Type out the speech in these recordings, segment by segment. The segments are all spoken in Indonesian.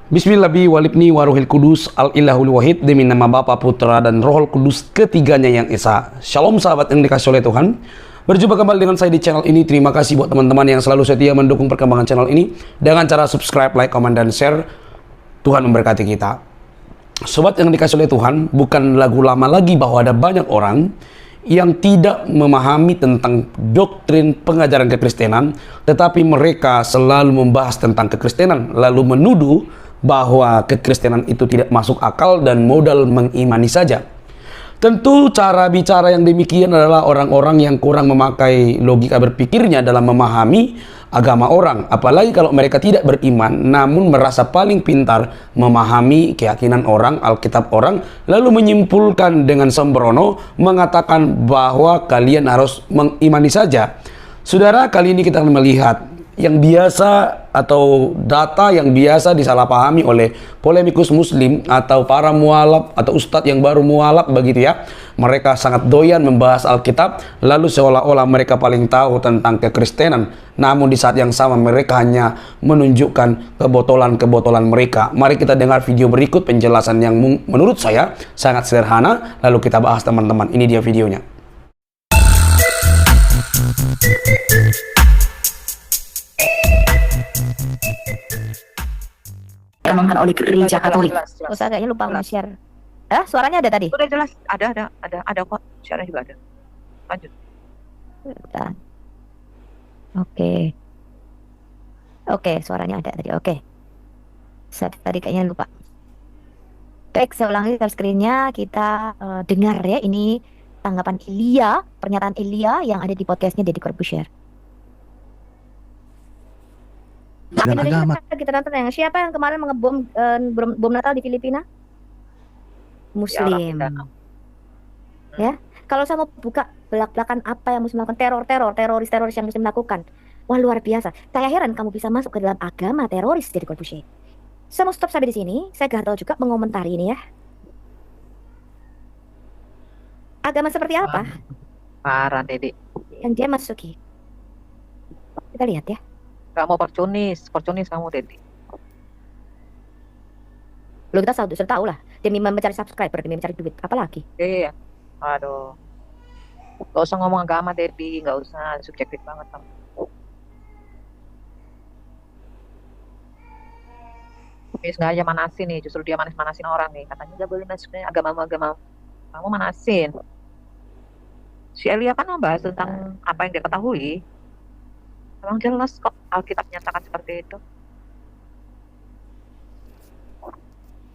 Bismillahi walibni waruhil kudus al-ilahul wahid demi nama Bapa, Putra, dan Rohul Kudus ketiganya yang esa. Shalom sahabat yang dikasih oleh Tuhan. Berjumpa kembali dengan saya di channel ini. Terima kasih buat teman-teman yang selalu setia mendukung perkembangan channel ini dengan cara subscribe, like, comment, dan share. Tuhan memberkati kita. Sobat yang dikasih oleh Tuhan, bukan lagu lama lagi bahwa ada banyak orang yang tidak memahami tentang doktrin pengajaran kekristenan, tetapi mereka selalu membahas tentang kekristenan, lalu menuduh bahwa kekristenan itu tidak masuk akal dan modal mengimani saja. Tentu cara bicara yang demikian adalah orang-orang yang kurang memakai logika berpikirnya dalam memahami agama orang. Apalagi kalau mereka tidak beriman, namun merasa paling pintar memahami keyakinan orang, Alkitab orang, lalu menyimpulkan dengan sembrono, mengatakan bahwa kalian harus mengimani saja. Saudara, kali ini kita akan melihat yang biasa atau data yang biasa disalahpahami oleh polemikus muslim atau para mualaf atau ustadz yang baru mualaf begitu ya. Mereka sangat doyan membahas Alkitab, lalu seolah-olah mereka paling tahu tentang kekristenan. Namun di saat yang sama mereka hanya menunjukkan kebotolan-kebotolan mereka. Mari kita dengar video berikut penjelasan yang menurut saya sangat sederhana, lalu kita bahas teman-teman. Ini dia videonya. Diamankan oleh gereja Katolik. Ustaz kayaknya lupa nge-share. Suaranya ada tadi? Sudah jelas, ada kok. Suaranya juga ada. Lanjut. Bentar. Oke, suaranya ada tadi. Oke. Tadi kayaknya lupa. Baik, saya ulangi screen-nya. Kita dengar ya, ini tanggapan Ilya, pernyataan Ilya yang ada di podcastnya Deddy Corbuzier. Dan agama. Kita nonton yang siapa yang kemarin mengebom bom Natal di Filipina? Muslim. Ya, kalau saya mau buka belak-belakan apa yang Muslim lakukan, teroris yang Muslim lakukan, wah luar biasa. Saya heran kamu bisa masuk ke dalam agama teroris jadi Corbuzier. Saya mau stop sampai di sini. Saya gatal juga mengomentari ini ya. Agama seperti apa Parah, Dedi. yang dia masuki? Kita lihat ya. Kamu oportunis kamu, Dedi. Lo kita sudah tahu lah, demi mencari subscriber, demi mencari duit, apalagi? Iya. Aduh. Gak usah ngomong agama, Dedi. Gak usah, subjektif banget kamu. Ini sengaja manasin nih, justru dia manasin orang nih. Katanya gak boleh masuk agama. Kamu manasin. Si Elia kan membahas tentang apa yang dia ketahui. Emang jelas kok Alkitab nyatakan seperti itu.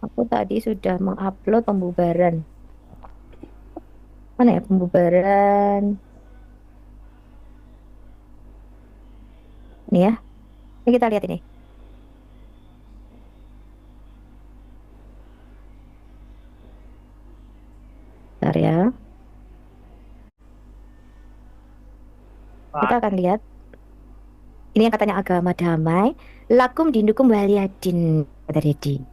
Aku tadi sudah mengupload pembubaran. Mana ya pembubaran? Ini ya. Ini kita lihat ini. Bentar ya. Kita akan lihat. Ini yang katanya agama damai, lakum dinukum waliyadin, kata Deddy.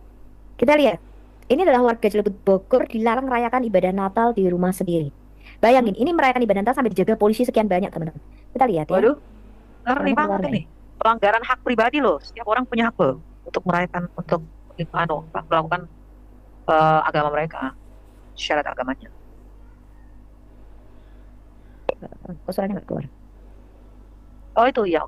Kita lihat, ini adalah warga Cilebut Bogor dilarang merayakan ibadah Natal di rumah sendiri. Bayangin, ini merayakan ibadah Natal sampai dijaga polisi sekian banyak, teman-teman. Kita lihat ya. Waduh, ngeri banget ini. Pelanggaran hak pribadi loh. Setiap orang punya hak loh untuk merayakan, untuk melakukan agama mereka, syarat agamanya. Kok suaranya nggak keluar? Oh itu ya.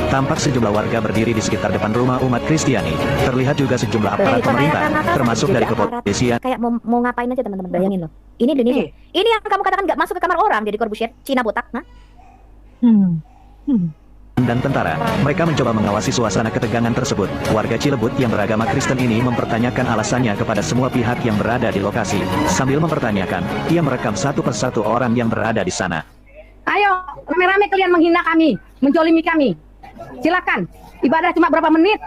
Tampak sejumlah warga berdiri di sekitar depan rumah umat Kristiani. Terlihat juga sejumlah aparat pemerintah, termasuk dari kepolisian. Kayak mau ngapain aja teman-teman, bayangin loh. Ini Indonesia. Ini yang kamu katakan nggak masuk ke kamar orang, jadi Corbuzier, Cina botak, nah? Dan tentara. Mereka mencoba mengawasi suasana ketegangan tersebut. Warga Cilebut yang beragama Kristen ini mempertanyakan alasannya kepada semua pihak yang berada di lokasi. Sambil mempertanyakan, ia merekam satu persatu orang yang berada di sana. Ayo, rame-rame kalian menghina kami, menjolimi kami. Silakan, ibadah cuma berapa menit.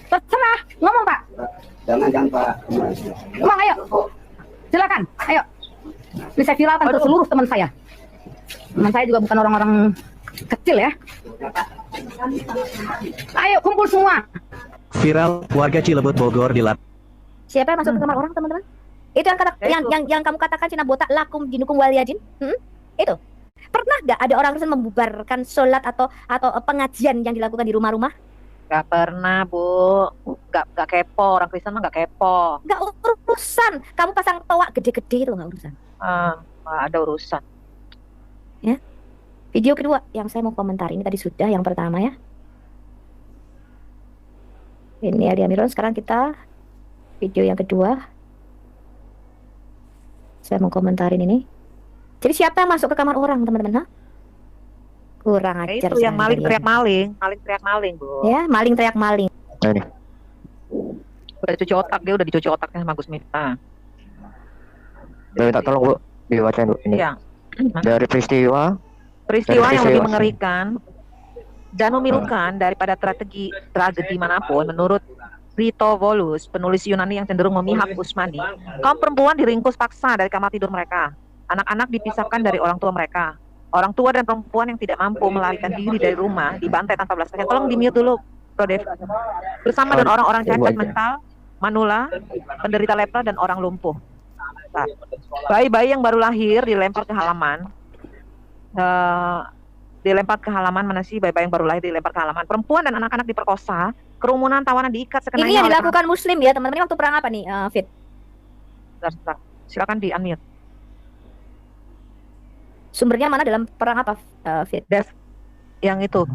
Terserah, ngomong Pak. Jangan Pak. Ngomong ayo. Silakan, ayo. Ini saya viralkan ke seluruh teman saya. Teman saya juga bukan orang-orang kecil ya. Ayo kumpul semua. Viral, warga Cilebut Bogor dilarang. Siapa yang masuk ke kamar orang, teman-teman? Itu yang kamu katakan Cina botak, lakum dinukum waliyadin? Itu. Pernah nggak ada orang Kristen membubarkan sholat atau pengajian yang dilakukan di rumah-rumah? Gak pernah, Bu. Gak kepo, orang Kristen mah nggak kepo. Nggak urusan. Kamu pasang toa gede-gede itu nggak urusan. Nggak ada urusan. Video kedua yang saya mau komentar ini tadi sudah yang pertama ya. Ini Alia Miron. Sekarang kita video yang kedua. Saya mau komentarin ini. Jadi siapa yang masuk ke kamar orang teman-teman? Kurang Ya, ajar. itu yang maling seandainya. teriak maling, teriak maling, Bu. Ya, maling teriak maling. Nah, ini. Udah dicuci otak, dia udah dicuci otaknya sama Gus Miftah. Saya minta tolong Bu, dibacain Bu ini. Iya. Dari peristiwa Peristiwa yang lebih peristiwa. mengerikan dan memilukan daripada tragedi manapun menurut Critolus, penulis Yunani yang cenderung memihak Usmani, kaum perempuan diringkus paksa dari kamar tidur mereka. Anak-anak dipisahkan dari orang tua mereka. Orang tua dan perempuan yang tidak mampu melarikan diri dari rumah dibantai tanpa belas kasihan. Tolong di-mute dulu, Bro Dev. Bersama dengan orang-orang cacat mental, manula, penderita lepra dan orang lumpuh. Nah, bayi-bayi yang baru lahir dilempar ke halaman. Dilempar ke halaman, mana sih bayi-bayi yang baru lahir dilempar ke halaman. Perempuan dan anak-anak diperkosa, kerumunan tawanan diikat sekenanya. Ini yang oleh dilakukan Muslim ya teman-teman. Ini waktu perang apa nih, Fit? Sebentar. Silakan di-unmute. Sumbernya mana dalam perang apa, Fit? Dev, yang itu.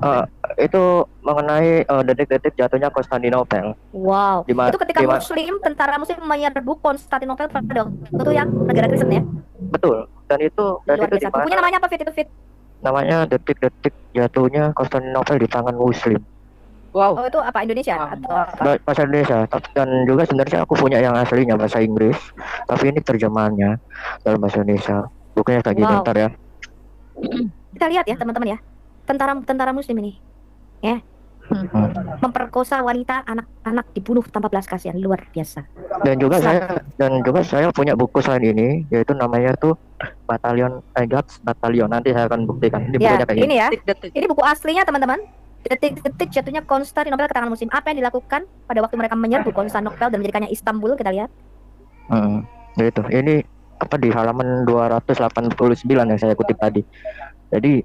itu mengenai detik-detik jatuhnya Konstantinopel. Wow. Di Itu ketika ma- tentara Muslim menyerbu Konstantinopel pada waktu itu yang negara Kristen ya. Betul. Dan itu Luar di biasa. mana? Bukunya namanya apa, Fit? Itu Fit. Namanya detik-detik jatuhnya Konstantinopel di tangan Muslim. Wow. Oh, itu apa, Indonesia Wow. atau apa? Bahasa Indonesia. Dan juga sebenarnya aku punya yang aslinya bahasa Inggris, tapi ini terjemahannya dalam bahasa Indonesia. Bukunya kayak gini Wow. ntar ya. Kita lihat ya teman-teman ya. Tentara Muslim ini ya memperkosa wanita, anak-anak dibunuh tanpa belas kasihan, luar biasa. Dan juga saya punya buku selain ini, yaitu namanya tuh Guts Battalion. Nanti saya akan buktikan. Ini Ya, bukunya kayak gini. ini ya. Detik-detik. Ini buku aslinya teman-teman. Detik-detik jatuhnya Konstantinopel ke tangan Muslim. Apa yang dilakukan pada waktu mereka menyerbu Konstantinopel dan menjadikannya Istanbul? Kita lihat. Gitu. Ini apa di halaman 289 yang saya kutip tadi. Jadi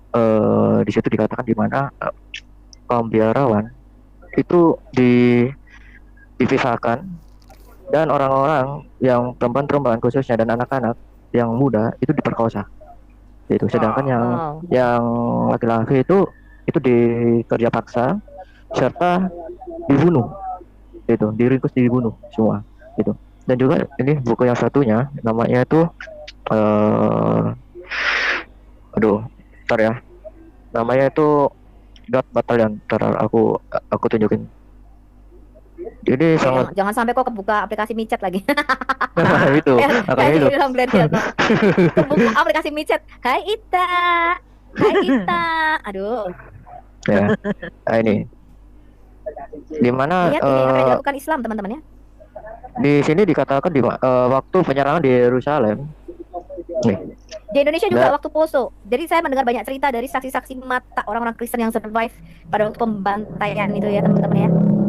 di situ dikatakan di mana kaum biarawan itu dipisahkan dan orang-orang yang perempuan-perempuan khususnya dan anak-anak yang muda itu diperkosa. Itu sedangkan yang laki-laki itu dikerja paksa serta dibunuh. Itu diringkus, dibunuh semua. Itu. Dan juga ini buku yang satunya namanya itu bentar ya. Namanya itu God Battalion. Ntar aku tunjukin. Jadi sangat Jangan sampai kok kebuka aplikasi micet lagi. itu makanya itu. Di dalam Blender. Kebuka aplikasi micet. Hai Ita. Hai Ita. Aduh. Ya. Nah, ini. Di mana Lihat ini apa yang dilakukan Islam teman-teman ya. di sini dikatakan waktu penyerangan di Yerusalem. Nih. Di Indonesia juga waktu Poso. Jadi saya mendengar banyak cerita dari saksi-saksi mata orang-orang Kristen yang survive pada waktu pembantaian itu ya teman-teman ya.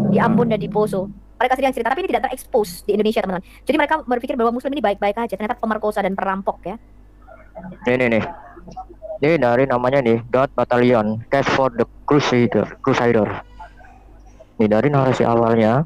Di Ambon dan di Poso. Mereka sedang cerita, tapi ini tidak terekspos di Indonesia teman-teman. Jadi mereka berpikir bahwa Muslim ini baik-baik aja. Ternyata pemerkosa dan perampok ya. Ini nih. Ini dari namanya nih God Battalion, Case for the Crusader. Ini dari narasi awalnya.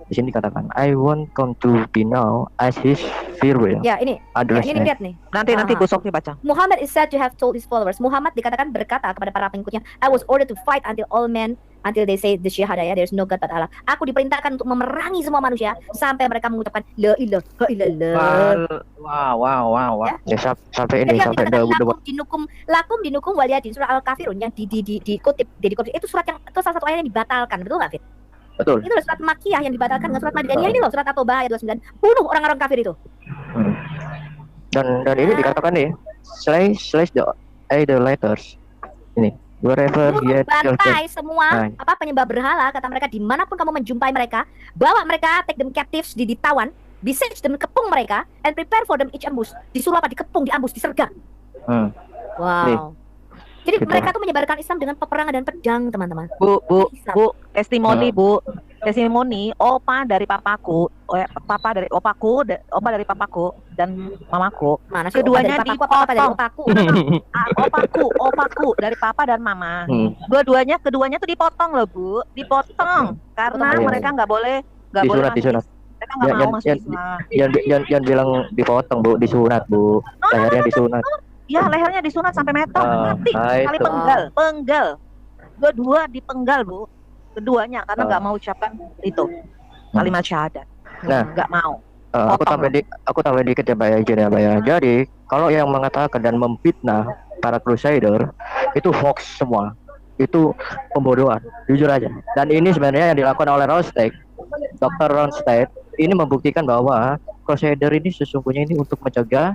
Di sini dikatakan, I want come to be now as his farewell. Ya ini. Ya, ini lihat nih. Nanti Gusok dibaca. Muhammad is said to have told his followers. Muhammad dikatakan berkata kepada para pengikutnya, I was ordered to fight until all men until they say the shahada ya, there's no God but Allah. Aku diperintahkan untuk memerangi semua manusia sampai mereka mengucapkan la ilaha illallah. Wow. Ya, sampai ini Jadi yang sampai dikatakan lakum dinukum waliyadin surah Al-Kafirun yang dikutip itu surat yang itu salah satu ayat yang dibatalkan, betul nggak Fit? betul. Itu loh surat Makkiyah yang dibatalkan dengan surat Madaniyah ini loh, surat At-Taubah ayat 29. Bunuh orang-orang kafir itu. Dan ini dikatakan nih, slash the idolaters. Ini wherever Bunuh, yet bantai semua penyembah berhala, kata mereka, dimanapun kamu menjumpai mereka, bawa mereka, take them captives, ditawan, besiege them, kepung mereka, and prepare for them each ambush. Disuruh apa? Dikepung, diambus, disergap. Wow. Nih. Jadi Gitu. mereka tuh menyebarkan Islam dengan peperangan dan pedang, teman-teman. Bu, testimoni opa dari papaku, opa dari papaku dan mamaku. Mana sih Keduanya opa dari papaku, apa dari opaku? Opaku dari papa dan mama. Keduanya tuh dipotong loh, Bu. Dipotong karena Iya. mereka nggak Nggak boleh Disunat, masuk disunat. Mereka nggak Jangan, mau masuk jangan, Islam. jangan bilang dipotong, Bu, disunat, Bu. Lehernya disunat. Ya, lehernya disunat sampai meter, mati. Kali Itu. penggal. Dua-dua dipenggal, Bu. Keduanya karena nggak mau ucapkan itu kalimat syahadat. Nah. Nggak mau. Aku tambah dikit ya, Pak ya, izin ya, Pak ya. Jadi, kalau yang mengatakan dan memfitnah para crusader itu hoax semua. Itu pembodohan, jujur aja. Dan ini sebenarnya yang dilakukan oleh Ronstadt, Dr. Ronstadt, ini membuktikan bahwa crusader ini sesungguhnya ini untuk mencegah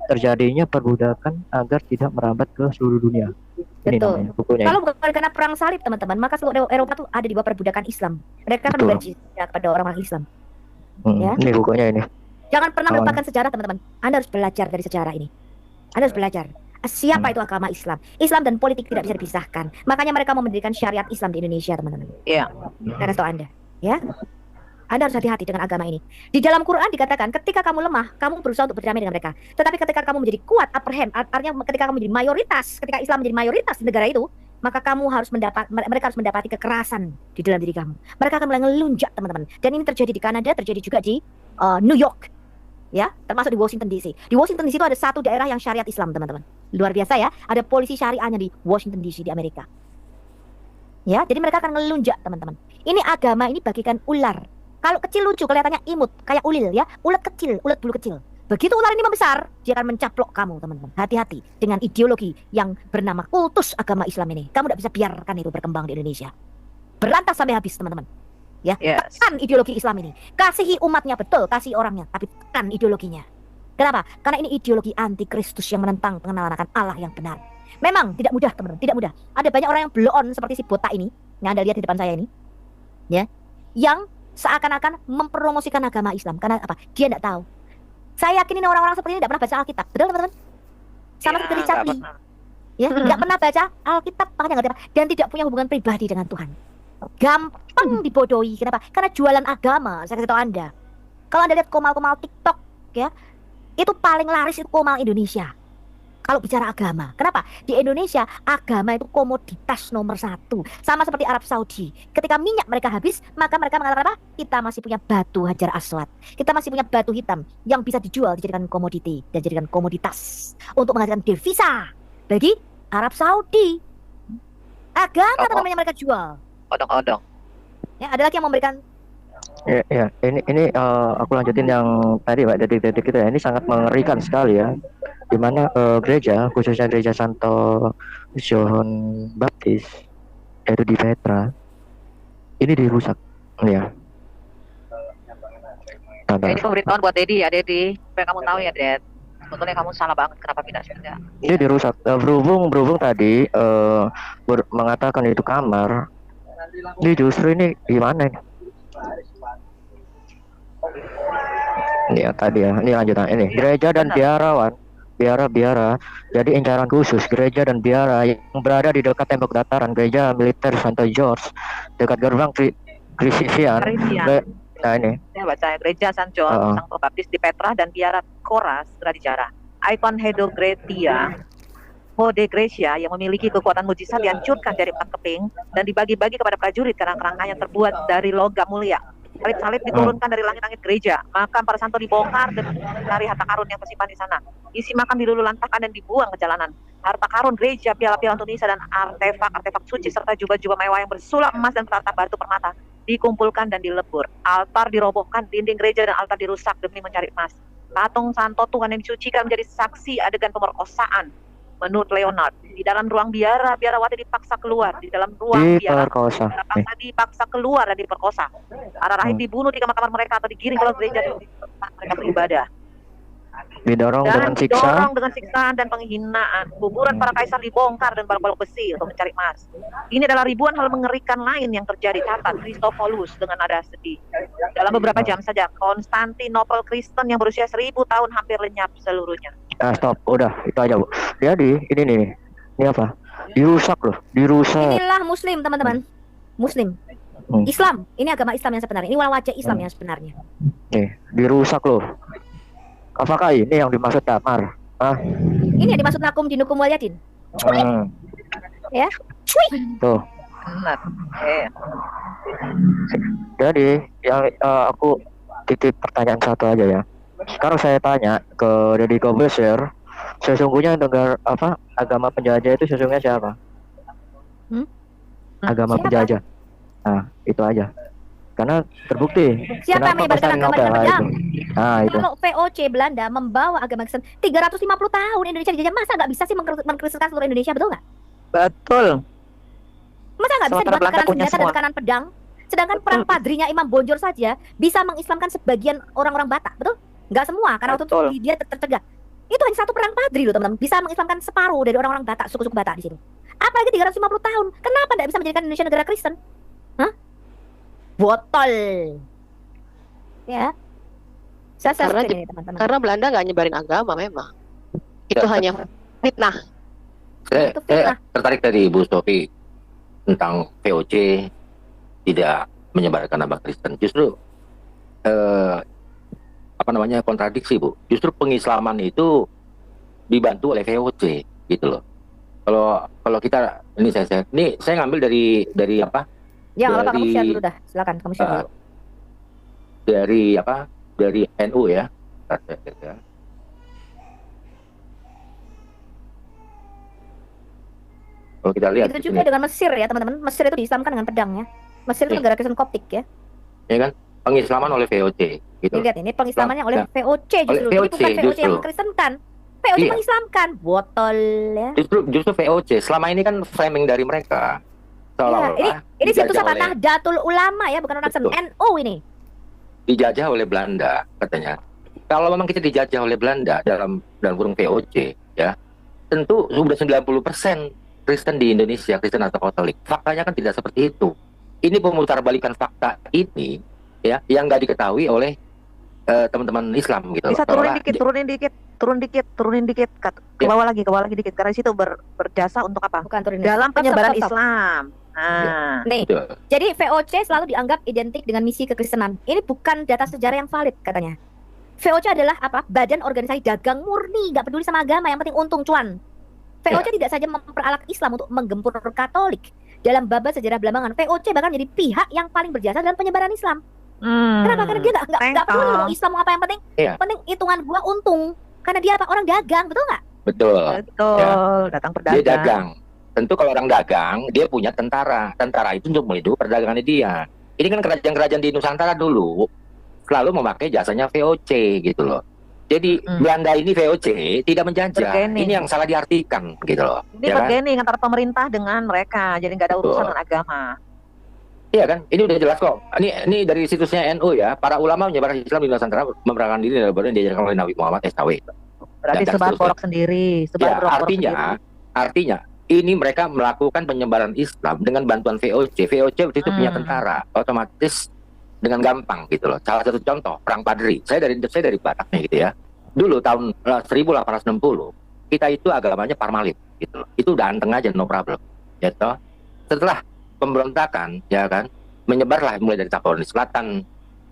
terjadinya perbudakan agar tidak merambat ke seluruh dunia. Ini Betul. namanya bukunya. Kalau bukan karena perang salib teman-teman, maka seluruh Eropa tuh ada di bawah perbudakan Islam. Mereka kan Betul. berjizya kepada orang-orang Islam. Ya. Ini bukunya ini. Jangan pernah Awalnya. melupakan sejarah teman-teman. Anda harus belajar dari sejarah ini. Anda harus belajar. Siapa itu agama Islam? Islam dan politik tidak bisa dipisahkan. Makanya mereka mau mendirikan syariat Islam di Indonesia, teman-teman. Iya. Saya kasih tahu Anda, ya. Anda harus hati-hati dengan agama ini. Di dalam Quran dikatakan, ketika kamu lemah, kamu berusaha untuk berdamai dengan mereka. Tetapi ketika kamu menjadi kuat, upper hand, artinya ketika kamu menjadi mayoritas, ketika Islam menjadi mayoritas di negara itu, maka kamu harus mereka harus mendapati kekerasan di dalam diri kamu. Mereka akan mulai ngelunjak, teman-teman. Dan ini terjadi di Kanada, terjadi juga di New York, ya, termasuk di Washington DC. Di Washington DC itu ada satu daerah yang syariat Islam, teman-teman. Luar biasa ya, ada polisi syariahnya di Washington DC di Amerika. Ya, jadi mereka akan ngelunjak, teman-teman. Ini agama ini bagikan ular. Kalau kecil lucu, kelihatannya imut, kayak ulil ya, ulat kecil, ulat bulu kecil. Begitu ular ini membesar, dia akan mencaplok kamu, teman-teman. Hati-hati dengan ideologi yang bernama kultus agama Islam ini. Kamu tidak bisa biarkan itu berkembang di Indonesia. Berantas sampai habis, teman-teman. Ya, Yes. tekan ideologi Islam ini. Kasihi umatnya, betul, kasih orangnya, tapi tekan ideologinya. Kenapa? Karena ini ideologi anti-Kristus yang menentang pengenalan akan Allah yang benar. Memang tidak mudah, teman-teman, tidak mudah. Ada banyak orang yang blow on seperti si botak ini, yang Anda lihat di depan saya ini, ya, yang seakan-akan mempromosikan agama Islam. Karena apa? Dia tidak tahu. Saya yakin ini orang-orang seperti ini tidak pernah baca Alkitab. Betul, teman-teman? Sama seperti Capi. Ya, tidak pernah baca Alkitab, makanya nggak tahu. Dan tidak punya hubungan pribadi dengan Tuhan. Gampang dibodohi. Kenapa? Karena jualan agama. Saya kasih tahu Anda. Kalau Anda lihat komal-komal TikTok, ya, itu paling laris itu komal Indonesia. Kalau bicara agama, kenapa? Di Indonesia agama itu komoditas nomor 1. Sama seperti Arab Saudi. Ketika minyak mereka habis, maka mereka mengatakan apa? Kita masih punya batu Hajar Aswad. Kita masih punya batu hitam yang bisa dijual, dijadikan komoditi dan dijadikan komoditas untuk menghasilkan devisa bagi Arab Saudi. Agama teman-teman yang mereka jual. Odong-odong. Ya, ada lagi yang memberikan. Ya, ini aku lanjutin yang tadi, Pak, detik-detik itu ya. Ini sangat mengerikan sekali ya. Di mana gereja, khususnya gereja Santo John Baptis, yaitu di Petra, ini dirusak. Ya. Ini pemberitahuan buat Dedi ya, Dedi. Supaya kamu tahu ya, Ded. Sebetulnya kamu salah banget kenapa pindah surga. Ini dirusak. Berhubung tadi mengatakan itu kamar. Ini justru ini gimana ini? Ini ya tadi ya. Ini lanjutan ini. Gereja dan biara. Jadi incaran khusus gereja dan biara yang berada di dekat tembok dataran gereja militer Santo George dekat gerbang Krisian. Nah ini. Saya baca gereja San John, Santo Baptis di Petra dan biara Koras segera dijarah. Ikon Hode Gracia yang memiliki kekuatan mujizat dihancurkan dari 4 keping dan dibagi-bagi kepada prajurit karena kerangkanya terbuat dari logam mulia. Salib-salib diturunkan dari langit-langit gereja. Makam para santo dibongkar dan dari harta karun yang tersimpan di sana. Isi makam dilululantakkan dan dibuang ke jalanan. Harta karun gereja, piala-piala untuk Nisa dan artefak-artefak suci serta jubah-jubah mewah yang bersulap emas dan perata batu permata dikumpulkan dan dilebur. Altar dirobohkan, dinding gereja dan altar dirusak demi mencari emas. Patung santo Tuhan yang disucikan menjadi saksi adegan pemerkosaan. Menurut Leonard, di dalam ruang biarawati dipaksa keluar. Di dalam ruang biara dipaksa keluar dan diperkosa. Para rahib dibunuh di kamar-kamar mereka atau digiring ke gereja di tempat mereka beribadah. Didorong dengan siksaan dan penghinaan. Kuburan para kaisar dibongkar dan balok-balok besi untuk mencari emas. Ini adalah ribuan hal mengerikan lain yang terjadi. Catat Christophilus dengan nada sedih. Dalam beberapa jam saja, Konstantinopel Kristen yang berusia 1000 tahun hampir lenyap seluruhnya. Stop, udah itu aja, Bu. Jadi ini nih, ini apa? Dirusak loh, dirusak. Inilah Muslim, teman-teman. Muslim. Islam, ini agama Islam yang sebenarnya. Ini wajah Islam yang sebenarnya. Nih, dirusak loh. Apakah ini yang dimaksud damar? Ini yang dimaksud lakum dinukum walyadin. Ya. Tuh. benar. Iya. Jadi yang aku titip pertanyaan satu aja ya. Sekarang saya tanya ke Deddy Kobusier, sesungguhnya negara agama penjajah itu sesungguhnya siapa? Agama Siapa? penjajah. Nah, itu aja. Karena terbukti. Siapa yang menyebarkan agama dengan pedang? Nah, itu. Kalau VOC Belanda membawa agama Kristen 350 tahun Indonesia dijajah, masa nggak bisa sih mengkristenkan seluruh Indonesia, betul nggak? Betul. Masa nggak bisa Sementara dengan Belanda tekanan punya senjata dan semua. tekanan pedang? Sedangkan perang padrinya Imam Bonjol saja bisa mengislamkan sebagian orang-orang Batak, betul? Nggak semua, karena waktu Betul. itu dia tercegah. Itu hanya satu perang padri loh teman-teman, bisa mengislamkan separuh dari orang-orang Batak, suku-suku Batak di sini. Apalagi 350 tahun, kenapa nggak bisa menjadikan Indonesia negara Kristen? Hah? Botol. Ya. Saya Karena setuju ini teman-teman. Karena Belanda nggak nyebarin agama memang. Itu hanya fitnah. Saya Itu fitnah. tertarik dari Ibu Sofi tentang VOC tidak menyebarkan nama Kristen. Justru kontradiksi, Bu. Justru pengislaman itu dibantu oleh VOC gitu loh. Kalau kita ini saya ngambil dari apa? Ya, nggak apa-apa, kamu dari- share dulu dah. Silakan, kamu share dulu. Dari NU ya. Kalau kita lihat Itu di juga sini, dengan Mesir ya teman-teman. Mesir itu diislamkan dengan pedangnya. Mesir itu Iya. negara Kristen Koptik ya. ya kan, pengislaman oleh VOC gitu. Lihat ini pengislamannya oleh Nah, VOC justru. oleh Jadi bukan VOC VOC yang justru. mengkristenkan. VOC Iya. mengislamkan. Botol ya. Justru VOC selama ini kan framing dari mereka Iya, seolah-olah ini situs dijajah apa? oleh- Nahdlatul Ulama ya, bukan orang Betul. NU ini. dijajah oleh Belanda katanya. Kalau memang kita dijajah oleh Belanda dalam kurung VOC ya, tentu sudah 90% Kristen di Indonesia, Kristen atau Katolik. Faktanya kan tidak seperti itu. Ini pemutarbalikan fakta ini ya yang nggak diketahui oleh teman-teman Islam gitu. Bisa Seolah- turunin dikit ke Ya. bawah lagi dikit karena di situ berjasa untuk apa? Bukan turun Dalam penyebaran Stop. Islam. Nah, Nih, Betul. jadi VOC selalu dianggap identik dengan misi kekristenan. Ini bukan data sejarah yang valid katanya. VOC adalah apa? Badan organisasi dagang murni, nggak peduli sama agama, yang penting untung cuan. VOC tidak saja memperalat Islam untuk menggempur Katolik. Dalam babat sejarah Belambangan, VOC bahkan menjadi pihak yang paling berjasa dalam penyebaran Islam. Kenapa? Karena dia nggak peduli mau Islam mau apa, yang penting Iya. penting hitungan gua untung. Karena dia apa? Orang dagang, betul nggak? Betul. betul. Datang Dia pedagang. dagang. Tentu kalau orang dagang, dia punya tentara. Tentara itu untuk melindungi perdagangannya dia. Ini kan kerajaan-kerajaan di Nusantara dulu selalu memakai jasanya VOC gitu loh. Jadi Belanda ini VOC tidak menjajah. Bergening. Ini yang salah diartikan gitu loh. Ini Ya kan? bargaining antara pemerintah dengan mereka, jadi nggak ada urusan Betul. dengan agama. Iya kan? Ini udah jelas kok. Ini dari situsnya NU ya. Para ulama menyebarkan Islam di Nusantara memerankan diri dari badan diajarkan oleh Nabi Muhammad SAW. Berarti Dan sebar seterusnya. porok sendiri, sebar Ya, porok sendiri. artinya ini mereka melakukan penyebaran Islam dengan bantuan VOC. VOC waktu itu punya tentara, otomatis dengan gampang gitu loh. Salah satu contoh perang Padri. Saya dari Bataknya gitu ya. Dulu tahun 1860 kita itu agamanya Parmalim gitu loh. Itu udah anteng aja, no problem. Gitu. Setelah pemberontakan ya kan, menyebarlah mulai dari Tapanuli Selatan,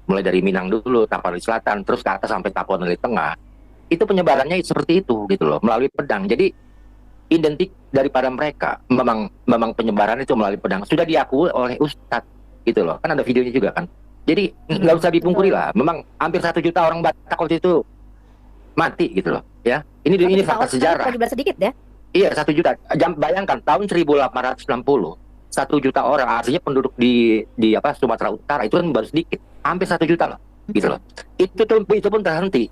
mulai dari Minang dulu, Tapanuli Selatan, terus ke atas sampai Tapanuli Tengah. Itu penyebarannya seperti itu gitu loh, melalui pedang. Jadi identik daripada mereka memang penyebaran itu melalui pedang sudah diakui oleh Ustadz gitu loh, kan ada videonya juga kan. Jadi nggak usah dipungkiri lah, memang hampir 1 juta orang Batak waktu itu mati gitu loh ya. Ini fakta sejarah. Juga sedikit ya. Iya, 1 juta. Bayangkan tahun 1860 1 juta orang, artinya penduduk di Sumatera Utara itu kan baru sedikit, hampir 1 juta loh gitu loh. Itu pun terhenti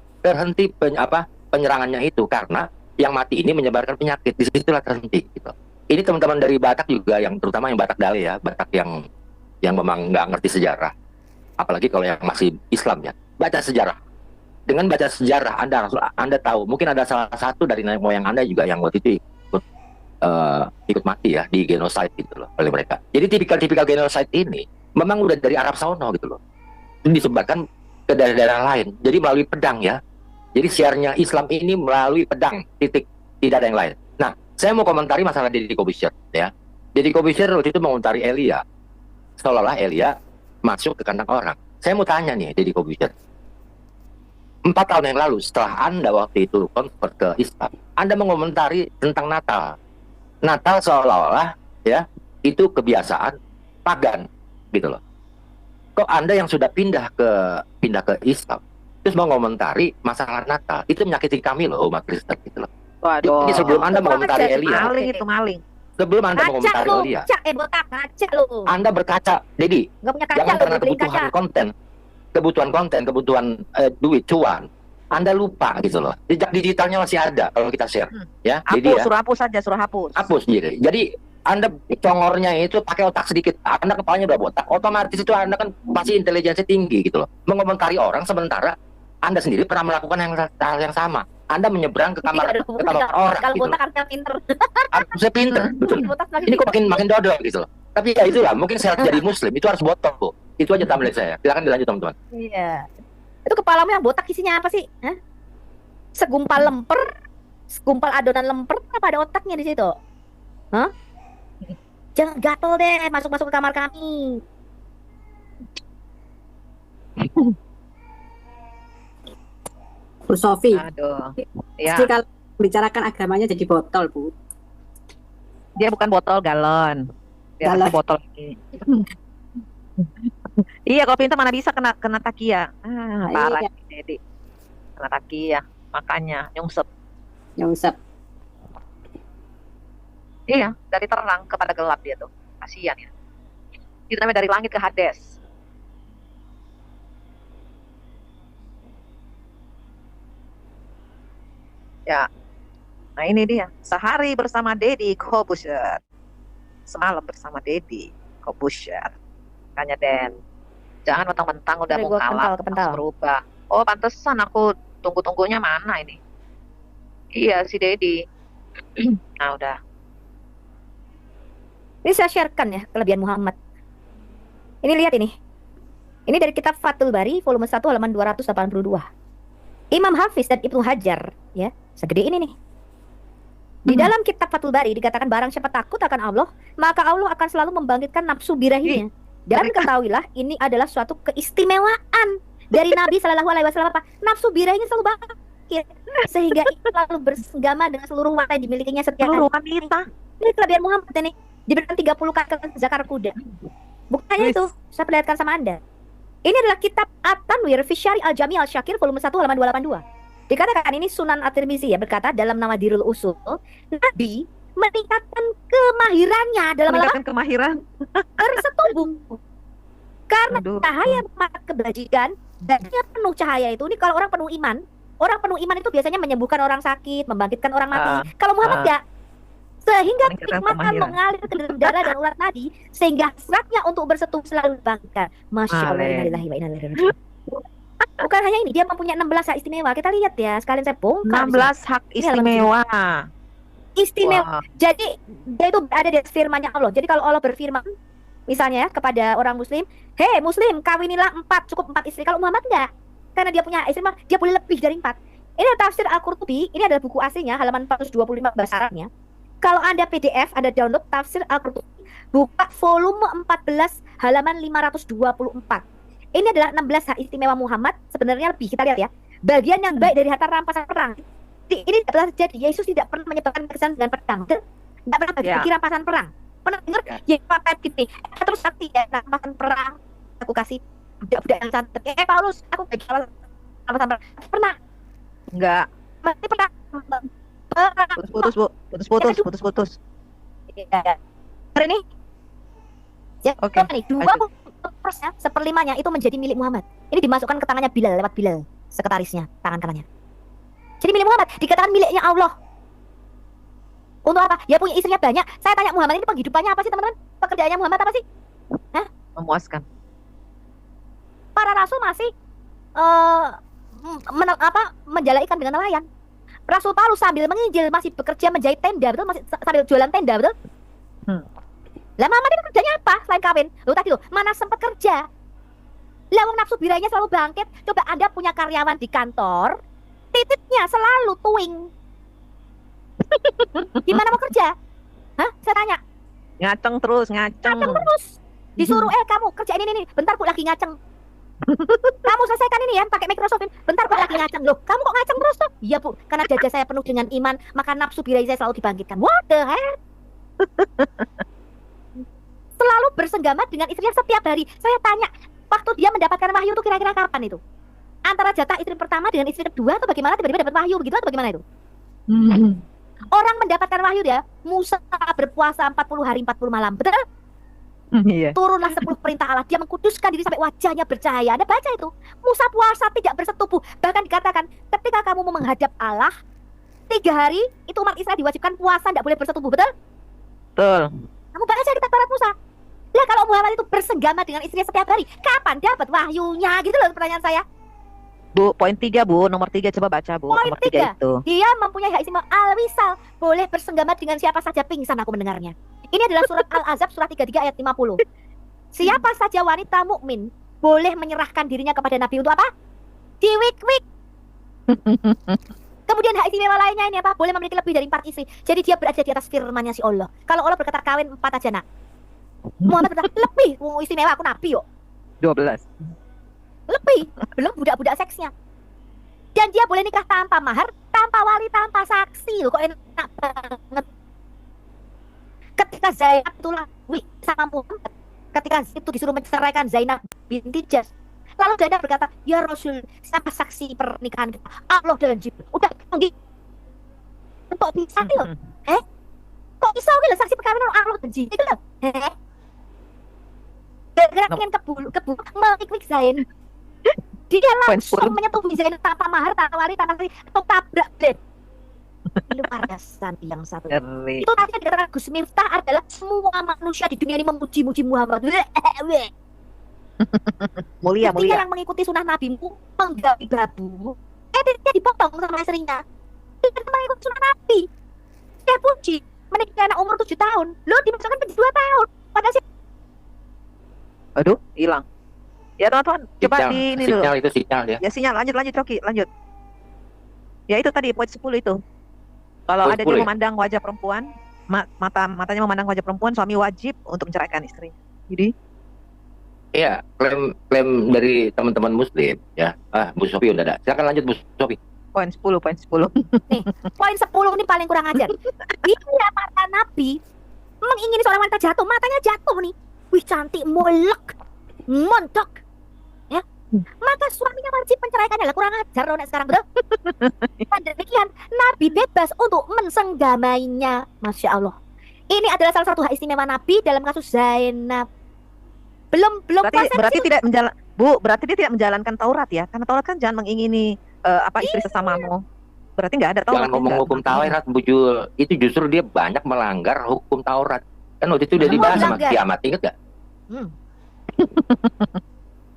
penyerangannya itu karena yang mati ini menyebarkan penyakit, di situlah terhenti gitu. Ini teman-teman dari Batak juga, yang terutama yang Batak Dale ya, Batak yang memang nggak ngerti sejarah, apalagi kalau yang masih Islam ya, baca sejarah. Dengan baca sejarah Anda tahu, mungkin ada salah satu dari nenek moyang Anda juga yang waktu itu ikut mati ya di genocide gitu loh oleh mereka. Jadi tipikal genocide ini memang udah dari Arab Saudi gitu loh, itu disebarkan ke daerah-daerah lain, jadi melalui pedang ya. Jadi siarnya Islam ini melalui pedang, titik, tidak ada yang lain. Nah, saya mau komentari masalah Deddy Kobusier ya. Deddy Kobusier waktu itu mengomentari Elia, seolah-olah Elia masuk ke kandang orang. Saya mau tanya nih, Deddy Kobusier, 4 tahun yang lalu setelah Anda waktu itu convert ke Islam, Anda mengomentari tentang Natal. Natal seolah-olah ya itu kebiasaan pagan gitu loh. Kok Anda yang sudah pindah ke Islam terus mau ngomentari masalah Natal, itu menyakiti kami loh umat Kristen gitu loh. Waduh. Jadi sebelum Anda mengomentari Elia, Maling itu maling. sebelum Anda mengomentari lu, Elia, botak, ngaca lu. Anda berkaca, Dedi, Gak punya kaca jangan lu, karena beliin kebutuhan kaca. konten, kebutuhan duit, cuan, Anda lupa gitu loh. Jejak digitalnya masih ada kalau kita share, ya. Jadi Hapus, ya, suruh hapus saja, suruh hapus. hapus jadi Anda congornya itu pakai otak sedikit, Anda kepalanya udah botak, otomatis itu Anda kan pasti intelijensi tinggi gitu loh. Mengomentari orang sementara Anda sendiri pernah melakukan hal yang sama. Anda menyeberang ke kamar orang Kalau gitu botak loh. artinya pinter. Saya pinter, betul. Botak semakin Ini kok makin dodol gitu loh. Tapi ya itulah, mungkin syarat jadi muslim itu harus botok, Bu. Itu aja tambahan saya. Silakan dilanjut, teman-teman. Iya. Itu kepalamu yang botak isinya apa sih? Hah? Segumpal lemper, segumpal adonan lemper, apa ada otaknya di situ? Hah? Jangan gatel deh, masuk-masuk ke kamar kami. Bu Sofi, Aduh. Ya, jadi kalau bicarakan agamanya jadi botol, Bu. dia bukan botol, galon. Dia Galon. pakai botol ini. Iya, kalau pintar mana bisa kena takia. Parah Iya. nih, Dedi. Kena takia, makanya nyungsep. Nyungsep. Iya, dari terang kepada gelap dia tuh. Kasihan ya. Itu namanya dari langit ke Hades. Ya. Nah ini dia. Sehari bersama Deddy Corbuzier. Semalam bersama Deddy Corbuzier. Makanya Den, jangan mentang-mentang udah Sorry, mau gua kalah kepental. langsung berubah. Oh pantesan aku tunggu-tunggunya mana ini. Iya si Deddy. Nah udah. Ini saya sharekan ya kelebihan Muhammad. Ini lihat ini. Ini dari kitab Fathul Bari volume 1 halaman 282. Imam Hafiz dan Ibnu Hajar ya, segede ini nih. Di dalam kitab Fathul Bari dikatakan barang siapa takut akan Allah, maka Allah akan selalu membangkitkan nafsu birahinya. Dan ketahuilah ini adalah suatu keistimewaan dari Nabi Shallallahu Alaihi Wasallam, apa? Nafsu birahinya selalu bangkit sehingga ia selalu bersenggama dengan seluruh wanita yang dimilikinya setiap hari. Seluruh wanita. Ini kelebihan Muhammad ini. Diberikan 30 kali zakar kuda. Buktinya itu, saya perlihatkan sama Anda. Ini adalah kitab At-Tanwir fi Syari Al-Jami Al-Syakir volume 1 halaman 282. Dikatakan ini Sunan At-Tirmizi ya, berkata dalam nama Dirul Usul, Nabi meningkatkan kemahirannya dalam Meningkatkan kemahiran. bersetubuh. Karena Aduh. cahaya mata kebajikan dan dia penuh cahaya itu. Ini kalau orang penuh iman itu biasanya menyembuhkan orang sakit, membangkitkan orang mati. Kalau Muhammad enggak. Sehingga Meningkatkan kenikmatan kemahiran. mengalir ke dalam darah dan urat nadi sehingga hasratnya untuk bersetubuh selalu dibangkitkan. Masya Allah, Amin. innalillahi wa inna ilaihi raji'un. Bukan hanya ini, dia mempunyai 16 hak istimewa. Kita lihat ya, sekalian saya bongkar. 16 hak istimewa. Istimewa. Wah. Jadi dia itu ada di firman-Nya Allah. Jadi kalau Allah berfirman misalnya ya kepada orang muslim, "Hei muslim, kawinilah 4, cukup 4 istri." Kalau Muhammad enggak. Karena dia punya istri, dia boleh lebih dari 4. Ini adalah tafsir Al-Qurtubi, ini adalah buku aslinya halaman 425 bahasa Arabnya. Kalau Anda PDF, Anda download tafsir Al-Qurtubi, buka volume 14 halaman 524. Ini adalah 16 hak istimewa Muhammad, sebenarnya lebih, kita lihat ya. Bagian yang baik dari harta rampasan perang. Ini tidak pernah terjadi. Yesus tidak pernah menyebabkan kesan dengan pedang. Tidak pernah bagi rampasan perang. Pernah dengar? Ya, pakai gini. Terus nanti ya rampasan perang aku kasih budak-budak yang cantik. Paulus, aku bagi rampasan perang. Pernah? Enggak. Masih pernah. Putus-putus, Bu. Putus-putus. Ya. Hari ini ya, Oke. nih 20% seperlimanya itu menjadi milik Muhammad. Ini dimasukkan ke tangannya Bilal lewat Bilal, sekretarisnya, tangan kanannya. Jadi milik Muhammad, dikatakan miliknya Allah. Untuk apa? Ya punya istrinya banyak. Saya tanya Muhammad ini penghidupannya apa sih teman-teman? Pekerjaannya Muhammad apa sih? Memuaskan. Para rasul masih menjala ikan dengan nelayan. Rasul Paulus sambil menginjil masih bekerja menjahit tenda, betul? Masih sambil jualan tenda, betul? Lah Muhammad ini kerjanya apa selain kawin? Loh tadi loh, mana sempat kerja? Lah wong nafsu birainya selalu bangkit. Coba Anda punya karyawan di kantor, titipnya selalu tuing. Gimana mau kerja? Hah? Saya tanya. Ngaceng terus. Disuruh kamu kerjain ini. Bentar Bu lagi ngaceng. Kamu selesaikan ini ya, pakai Microsoft. Bentar Bu lagi ngaceng. Loh, kamu kok ngaceng terus tuh? Iya Bu, karena dada saya penuh dengan iman, maka nafsu birahi saya selalu dibangkitkan. What the hell? selalu bersenggama dengan istrinya setiap hari. Saya tanya, waktu dia mendapatkan wahyu itu kira-kira kapan itu? Antara jatah istri pertama dengan istri kedua atau bagaimana tiba-tiba dapat wahyu begitu atau bagaimana itu? Orang mendapatkan wahyu dia, Musa berpuasa 40 hari 40 malam, betul? Iya. Turunlah 10 perintah Allah, dia mengkuduskan diri sampai wajahnya bercahaya. Anda baca itu, Musa puasa tidak bersetubuh. Bahkan dikatakan, ketika kamu mau menghadap Allah 3 hari, itu umat Israel diwajibkan puasa, tidak boleh bersetubuh, betul? Betul. Kamu baca kitab Taurat Musa. Lah kalau Muhammad itu bersenggama dengan istrinya setiap hari, kapan dapat wahyunya? Gitu loh pertanyaan saya. Bu, poin 3 Bu, nomor 3 coba baca Bu. Poin Nomor 3 itu. Dia mempunyai hak istimewa al-wisal, boleh bersenggama dengan siapa saja. Pingsan aku mendengarnya. Ini adalah surat Al-Ahzab surat 33 ayat 50. Siapa saja wanita mukmin boleh menyerahkan dirinya kepada Nabi untuk apa? Diwik-wik. Kemudian hak istimewa lainnya ini apa? Boleh memiliki lebih dari 4 istri. Jadi dia berada di atas firman-Nya si Allah. Kalau Allah berkata kawin 4 aja nak. Muhammad berkata lebih, istimewa aku Nabi yuk. 12. Lebih, belum budak-budak seksnya. Dan dia boleh nikah tanpa mahar, tanpa wali, tanpa saksi. Loh, kok enak banget. Ketika Zainab itulah sama Muhammad, ketika itu disuruh menceraikan Zainab binti Jas, lalu Zainab berkata, ya Rasul, siapa saksi pernikahan kita? Allah dan Jibril. Udah tinggi. Kok bisa loh? Kok bisa loh saksi perkawinan Allah dan Jibril loh? Gara-gara ingin keburu melik-lik Zainab. Dia langsung menyetubuhi Zainab tanpa mahar, tanpa wali, tanpa saksi, atau tabrak deh. Luar biasa yang satu. Itu tadi dikatakan Gus Miftah adalah semua manusia di dunia ini memuji-muji Muhammad. Mulia. Yang mengikuti sunnah Nabimu menggawi babu. Dia dipotong sama istrinya. Dia mengikuti sunnah Nabi. Dia puji menikah anak umur 7 tahun. Lo dimasukkan ke 2 tahun. Padahal Aduh, hilang. Ya teman-teman, coba Sinyal, di ini dulu. sinyal itu sinyal ya. Ya sinyal, lanjut Coki, lanjut. Ya itu tadi poin 10 itu. Kalau Poin ada 10 dia ya? memandang wajah perempuan, matanya memandang wajah perempuan, suami wajib untuk menceraikan istrinya. Jadi Iya, klaim dari teman-teman Muslim ya. Bu Sofi udah ada. Silakan lanjut Bu Sofi. poin 10. nih, poin 10 ini paling kurang ajar. Dia mata Nabi mengingini seorang wanita jatuh, matanya jatuh nih. Wih cantik, molek, montok. Ya, maka suaminya wajib menceraikannya. Lah kurang ajar loh nek sekarang bro. Dan demikian Nabi bebas untuk mensenggamainya. Masya Allah. Ini adalah salah satu hak istimewa Nabi dalam kasus Zainab. Belum berarti tidak berarti dia tidak menjalankan Taurat ya, karena Taurat kan jangan mengingini istri sesamamu. Berarti nggak ada Taurat. Jangan ngomong hukum Taurat, Bujul. Itu justru dia banyak melanggar hukum Taurat. Kan waktu itu udah dibahas sama kiamat, inget gak?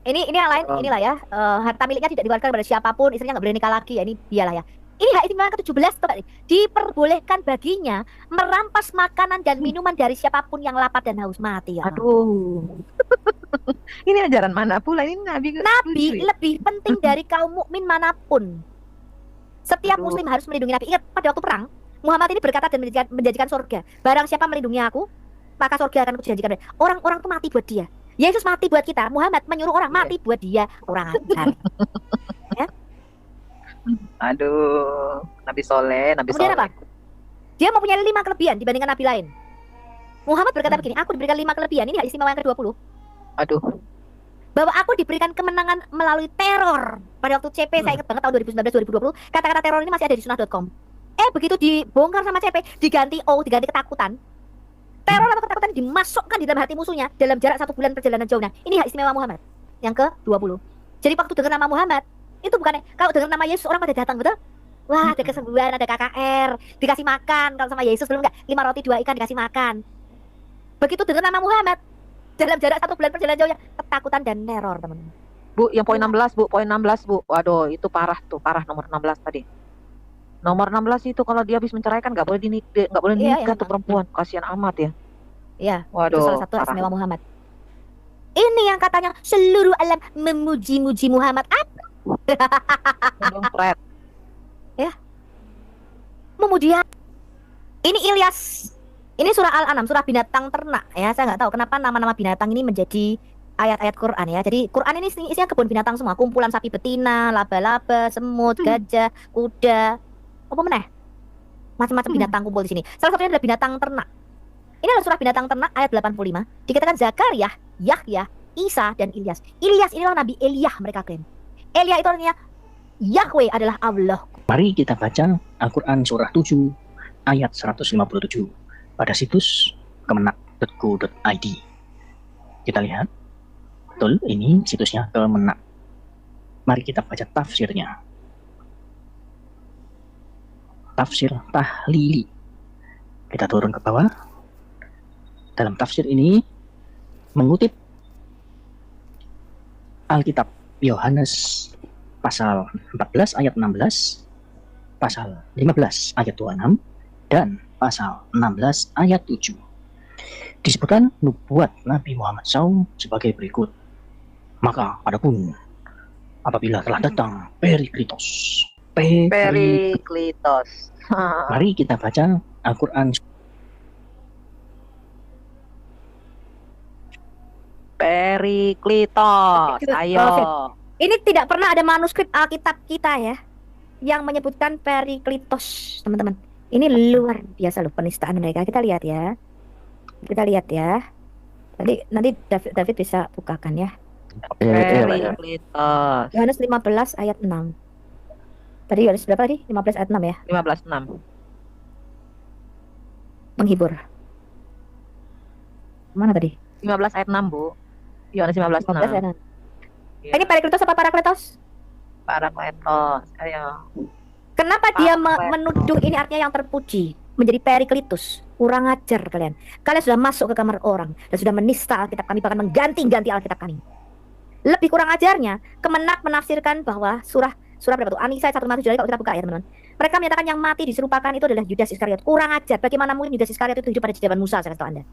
Ini yang lain, inilah ya, harta miliknya tidak diwariskan kepada siapapun, istrinya nggak boleh nikah lagi, ya ini dialah ya. Ini hak istimewa ke-17, diperbolehkan baginya merampas makanan dan minuman dari siapapun yang lapar dan haus mati. Ya. Aduh, ini ajaran mana pula ini Nabi lebih penting dari kaum mukmin manapun. Setiap muslim harus melindungi Nabi. Ingat pada waktu perang, Muhammad ini berkata dan menjanjikan surga. Barang siapa melindungi aku, maka surga akan kujanjikan. Orang-orang tuh mati buat dia. Yesus mati buat kita. Muhammad menyuruh orang mati buat dia. Orang ajar. Ya. Aduh, Nabi Soleh. Kemudian apa? Dia mempunyai 5 kelebihan dibandingkan Nabi lain. Muhammad berkata begini, aku diberikan 5 kelebihan. Ini hak istimewa yang ke-20. Aduh. Bahwa aku diberikan kemenangan melalui teror. Pada waktu CP, saya ingat banget tahun 2019-2020, kata-kata teror ini masih ada di sunnah.com. Begitu dibongkar sama CP, diganti diganti ketakutan. Teror atau ketakutan dimasukkan di dalam hati musuhnya dalam jarak 1 bulan perjalanan jauhnya. Ini hak istimewa Muhammad. Yang ke-20. Jadi waktu dengar nama Muhammad, itu bukannya kalau dengar nama Yesus orang pada datang, betul? Wah, ada kesembuhan, ada KKR, dikasih makan. Kalau sama Yesus belum enggak, 5 roti 2 ikan dikasih makan. Begitu dengar nama Muhammad, dalam jarak 1 bulan perjalanan jauhnya, ketakutan dan teror, teman-teman. Bu, yang poin 16, Bu, poin 16, Bu. Waduh, itu parah nomor 16 tadi. Nomor 16 itu kalau dia habis menceraikan nggak boleh nikah tuh perempuan. Kasihan amat ya. Iya, waduh. Itu salah satu istimewa Muhammad. Ini yang katanya seluruh alam memuji-muji Muhammad. Ya. Memuji. Ini Ilyas. Ini surah Al-An'am, surah binatang ternak ya. Saya nggak tahu kenapa nama-nama binatang ini menjadi ayat-ayat Quran ya. Jadi Quran ini isinya kebun binatang semua, kumpulan sapi betina, laba-laba, semut, gajah, kuda, apa meneh? Macam-macam binatang kumpul di sini. Salah satunya adalah binatang ternak. Ini adalah surah binatang ternak ayat 85. Dikatakan Zakaria, Yahya, Isa, dan Ilyas. Ilyas inilah Nabi Elia mereka klaim. Elia itu artinya Yahweh adalah Allah. Mari kita baca Al-Quran surah 7 ayat 157 pada situs kemenak.co.id. Kita lihat, betul ini situsnya Kemenak. Mari kita baca tafsirnya. Tafsir Tahlili. Kita turun ke bawah. Dalam tafsir ini mengutip Alkitab Yohanes pasal 14 ayat 16, pasal 15 ayat 26, dan pasal 16 ayat 7. Disebutkan nubuat Nabi Muhammad SAW sebagai berikut. Maka adapun apabila telah datang Periklitos. Mari kita baca Al-Quran. Periklitos. Ayo. Ini tidak pernah ada manuskrip Alkitab kita ya yang menyebutkan Periklitos, teman-teman. Ini luar biasa loh penistaan mereka. Kita lihat ya. Nanti David bisa bukakan ya. Periklitos. Yohanes 15 ayat 6. Tadi Yohanes berapa tadi? 15 ayat 6 ya? 15:6. Menghibur. Mana tadi? 15 ayat 6, Bu. Yohanes 15 15 ayat 6. 6. Ini Periklitos apa Parakletos? Parakletos. Ayo. Kenapa dia menuduh ini artinya yang terpuji menjadi Periklitus? Kurang ajar kalian. Kalian sudah masuk ke kamar orang dan sudah menista Alkitab kami, bahkan mengganti-ganti Alkitab kami. Lebih kurang ajarnya, Kemenak menafsirkan bahwa surah berapa tuh? An-Nisa 157 kalau kita buka ya teman-teman. Mereka menyatakan yang mati diserupakan itu adalah Yudas Iskariot. Kurang ajar. Bagaimana mungkin Yudas Iskariot itu hidup pada zaman Musa, saya kasih tahu Anda.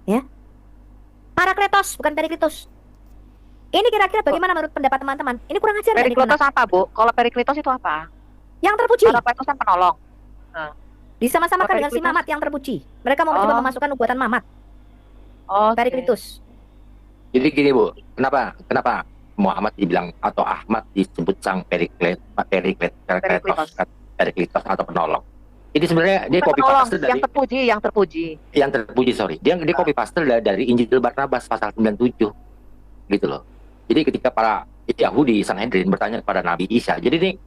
Ya. Parakletos bukan Periklitus. Ini kira-kira bagaimana menurut pendapat teman-teman? Ini kurang ajar. Periklitos apa, Bu? Kalau Periklitos itu apa? Yang terpuji. Parakletos kan penolong. Nah. Disama-samakan dengan si Mamat yang terpuji. Mereka mau mencoba memasukkan nubuatan Mamat. Periklitus. Jadi gini Bu, kenapa Muhammad dibilang atau Ahmad disebut sang Periklitos atau penolong? Ini sebenarnya dia copy paste dari yang terpuji. Dia copy paste dari Injil Barnabas pasal 97. Gitu loh. Jadi ketika para Yahudi Sanhedrin bertanya kepada Nabi Isa, jadi ini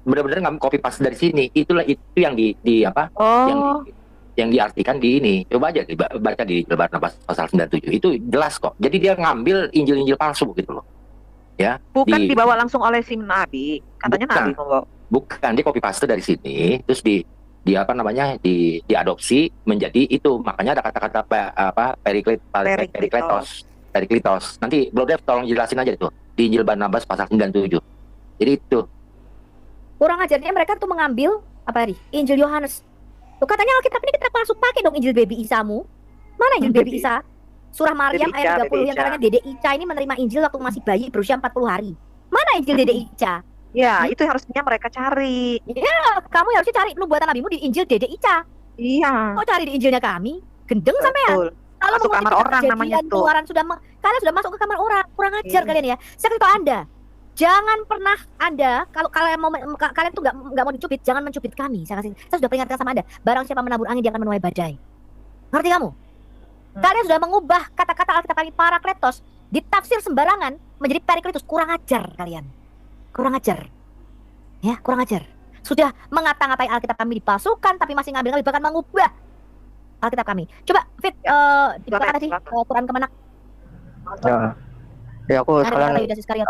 benar-benar ngambil copy paste dari sini. Itu yang yang diartikan di ini. Coba aja baca di Injil Barnabas pasal 97. Itu jelas kok. Jadi dia ngambil Injil-Injil palsu gitu loh. Ya. Bukan dibawa langsung oleh si Nabi. Katanya Nabi membawa. Bukan, dia copy paste dari sini terus diadopsi menjadi itu. Makanya ada kata-kata Periklitos. Nanti Bro Dev tolong jelasin aja itu di Injil Barnabas pasal 97. Jadi itu. Kurang ajarnya mereka tuh mengambil apa tadi? Injil Yohanes. Tuh katanya Alkitab ini kita langsung pakai dong Injil baby Isamu. Mana Injil baby Isa? Surah Maryam ayat 30 yang katanya Dede Ica ini menerima Injil waktu masih bayi berusia 40 hari. Mana Injil Dede Ica? Ya, itu harusnya mereka cari. Iya, kamu harusnya cari nubuatan nabimu di Injil Dede Ica. Iya. Kok cari di Injilnya kami? Gendeng sampean. Kalau masuk kamar orang namanya tuh. Kalian sudah masuk ke kamar orang. Kurang ajar kalian ya. Saya kasih tahu Anda. Jangan pernah Anda kalau kalian tuh nggak mau dicubit, jangan mencubit kami. Saya sudah peringatkan sama Anda. Barang siapa menabur angin dia akan menuai badai. Ngerti kamu? Kalian sudah mengubah kata-kata Alkitab kami Parakletos ditafsir sembarangan menjadi Periklitus. Kurang ajar kalian. Kurang ajar. Ya, kurang ajar. Sudah mengata-ngatai Alkitab kami dipalsukan tapi masih ngambil bahkan mengubah Alkitab kami. Coba Fit dibuka tadi Quran Kemenak. Ya aku sekalian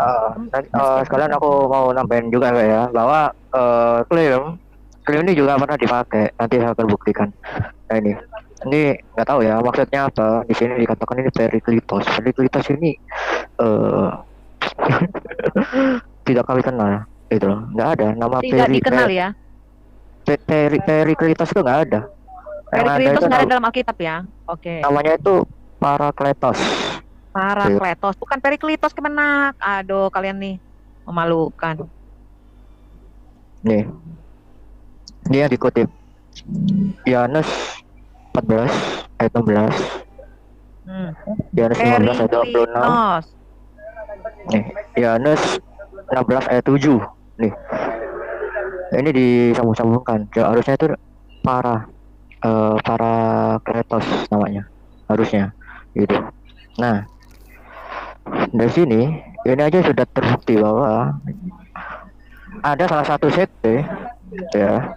aku mau nambahin juga ya bahwa klaim ini juga pernah dipakai, nanti saya akan buktikan. Nah ini nggak tahu ya maksudnya apa. Di sini dikatakan ini Periklitos ini tidak kami kenal itu loh, nggak ada nama tidak dikenal ya. Periklitos itu nggak ada. Periklitos nggak ada dalam Alkitab ya. Oke. Namanya itu Parakletos. Parakletos, bukan Periklitos Kemenak. Aduh, kalian nih memalukan. Nih, dia dikutip Yohanes 14 ayat 16. Yohanes 15 ayat 26. Nih, Yohanes 16 ayat 7. Nih, ini disambung-sambungkan. Ya, harusnya itu para Kletos namanya harusnya gitu. Nah, dari sini ini aja sudah terbukti bahwa ada salah satu sekte ya,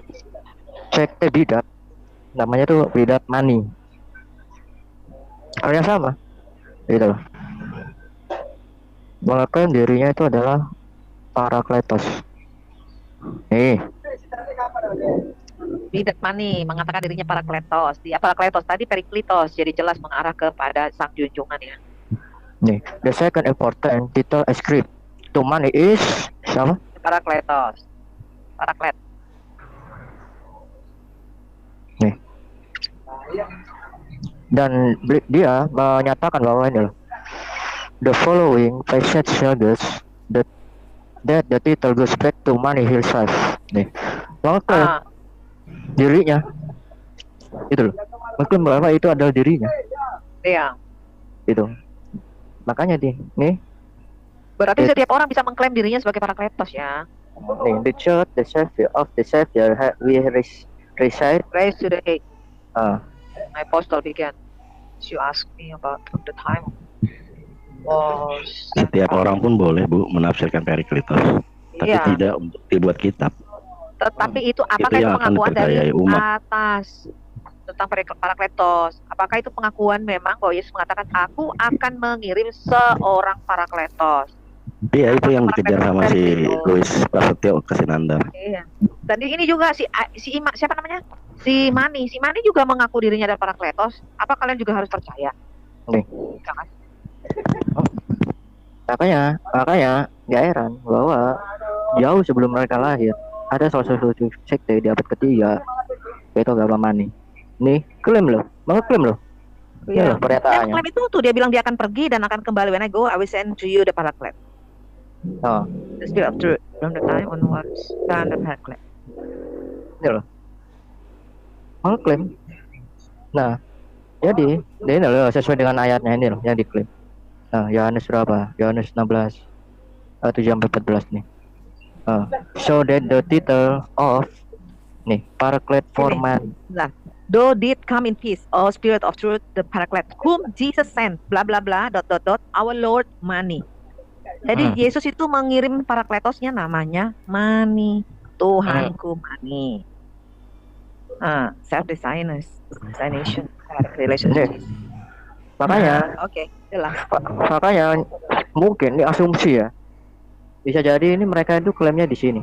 sekte bidat namanya tuh bidat mani. Hal yang sama gitu loh. Mengaklaim dirinya itu adalah para Kletos. Nih, Bidat Mani mengatakan dirinya Parakletos. Dia Parakletos tadi Periklitos, jadi jelas mengarah kepada sang junjungan ya. nih, the second important title ascribed to money is siapa? Parakletos. Paraklet. Nih. Dan dia menyatakan bahwa ini loh, the following passage shows that the title goes back to money himself. Nih, maka dirinya itu loh, mengklaim bahwa itu adalah dirinya. Iya. Itu. Makanya nih. Berarti setiap orang bisa mengklaim dirinya sebagai Parakletos ya. Nih, the church, the savior of the savior we recite. Praise to the head. My apostle began. You ask me about the time. Setiap orang pun boleh Bu menafsirkan Periklitos, tapi Iya. tidak untuk dibuat kitab. Tetapi itu apakah itu yang akan pengakuan dari dipercayai umat. atas tentang Parakletos? Apakah itu pengakuan memang bahwa Yesus mengatakan aku akan mengirim seorang Parakletos? Iya, itu yang dikejar sama si Louis Prasetyo Kesinanda. Iya. Dan ini juga siapa namanya? Si Mani juga mengaku dirinya adalah Parakletos. Apa kalian juga harus percaya? Nih. Makanya nggak heran bahwa jauh sebelum mereka lahir ada salah satu sekte di abad ketiga yaitu agama Mani. Nih, klaim loh. Iya, pernyataannya. Yang klaim itu tuh dia bilang dia akan pergi dan akan kembali. When I go, I will send to you the Paraclet. The spirit of truth from the time onwards. Dan the Paraclet. Ini loh. Klaim. Nah, jadi ini loh sesuai dengan ayatnya ini loh yang diklaim. Nah, Yohanes berapa? Yohanes 16 7-14 nih. So that the title of nih Paraclet for man. Nah, though did come in peace, O Spirit of Truth, the Paraclet, whom Jesus sent, bla bla bla, ... our Lord Mani. Jadi Yesus itu mengirim Parakletosnya namanya Mani, Tuhanku Mani. Self-designation, relationship. Makanya, jelas. Makanya mungkin ini asumsi ya. Bisa jadi ini mereka itu klaimnya di sini.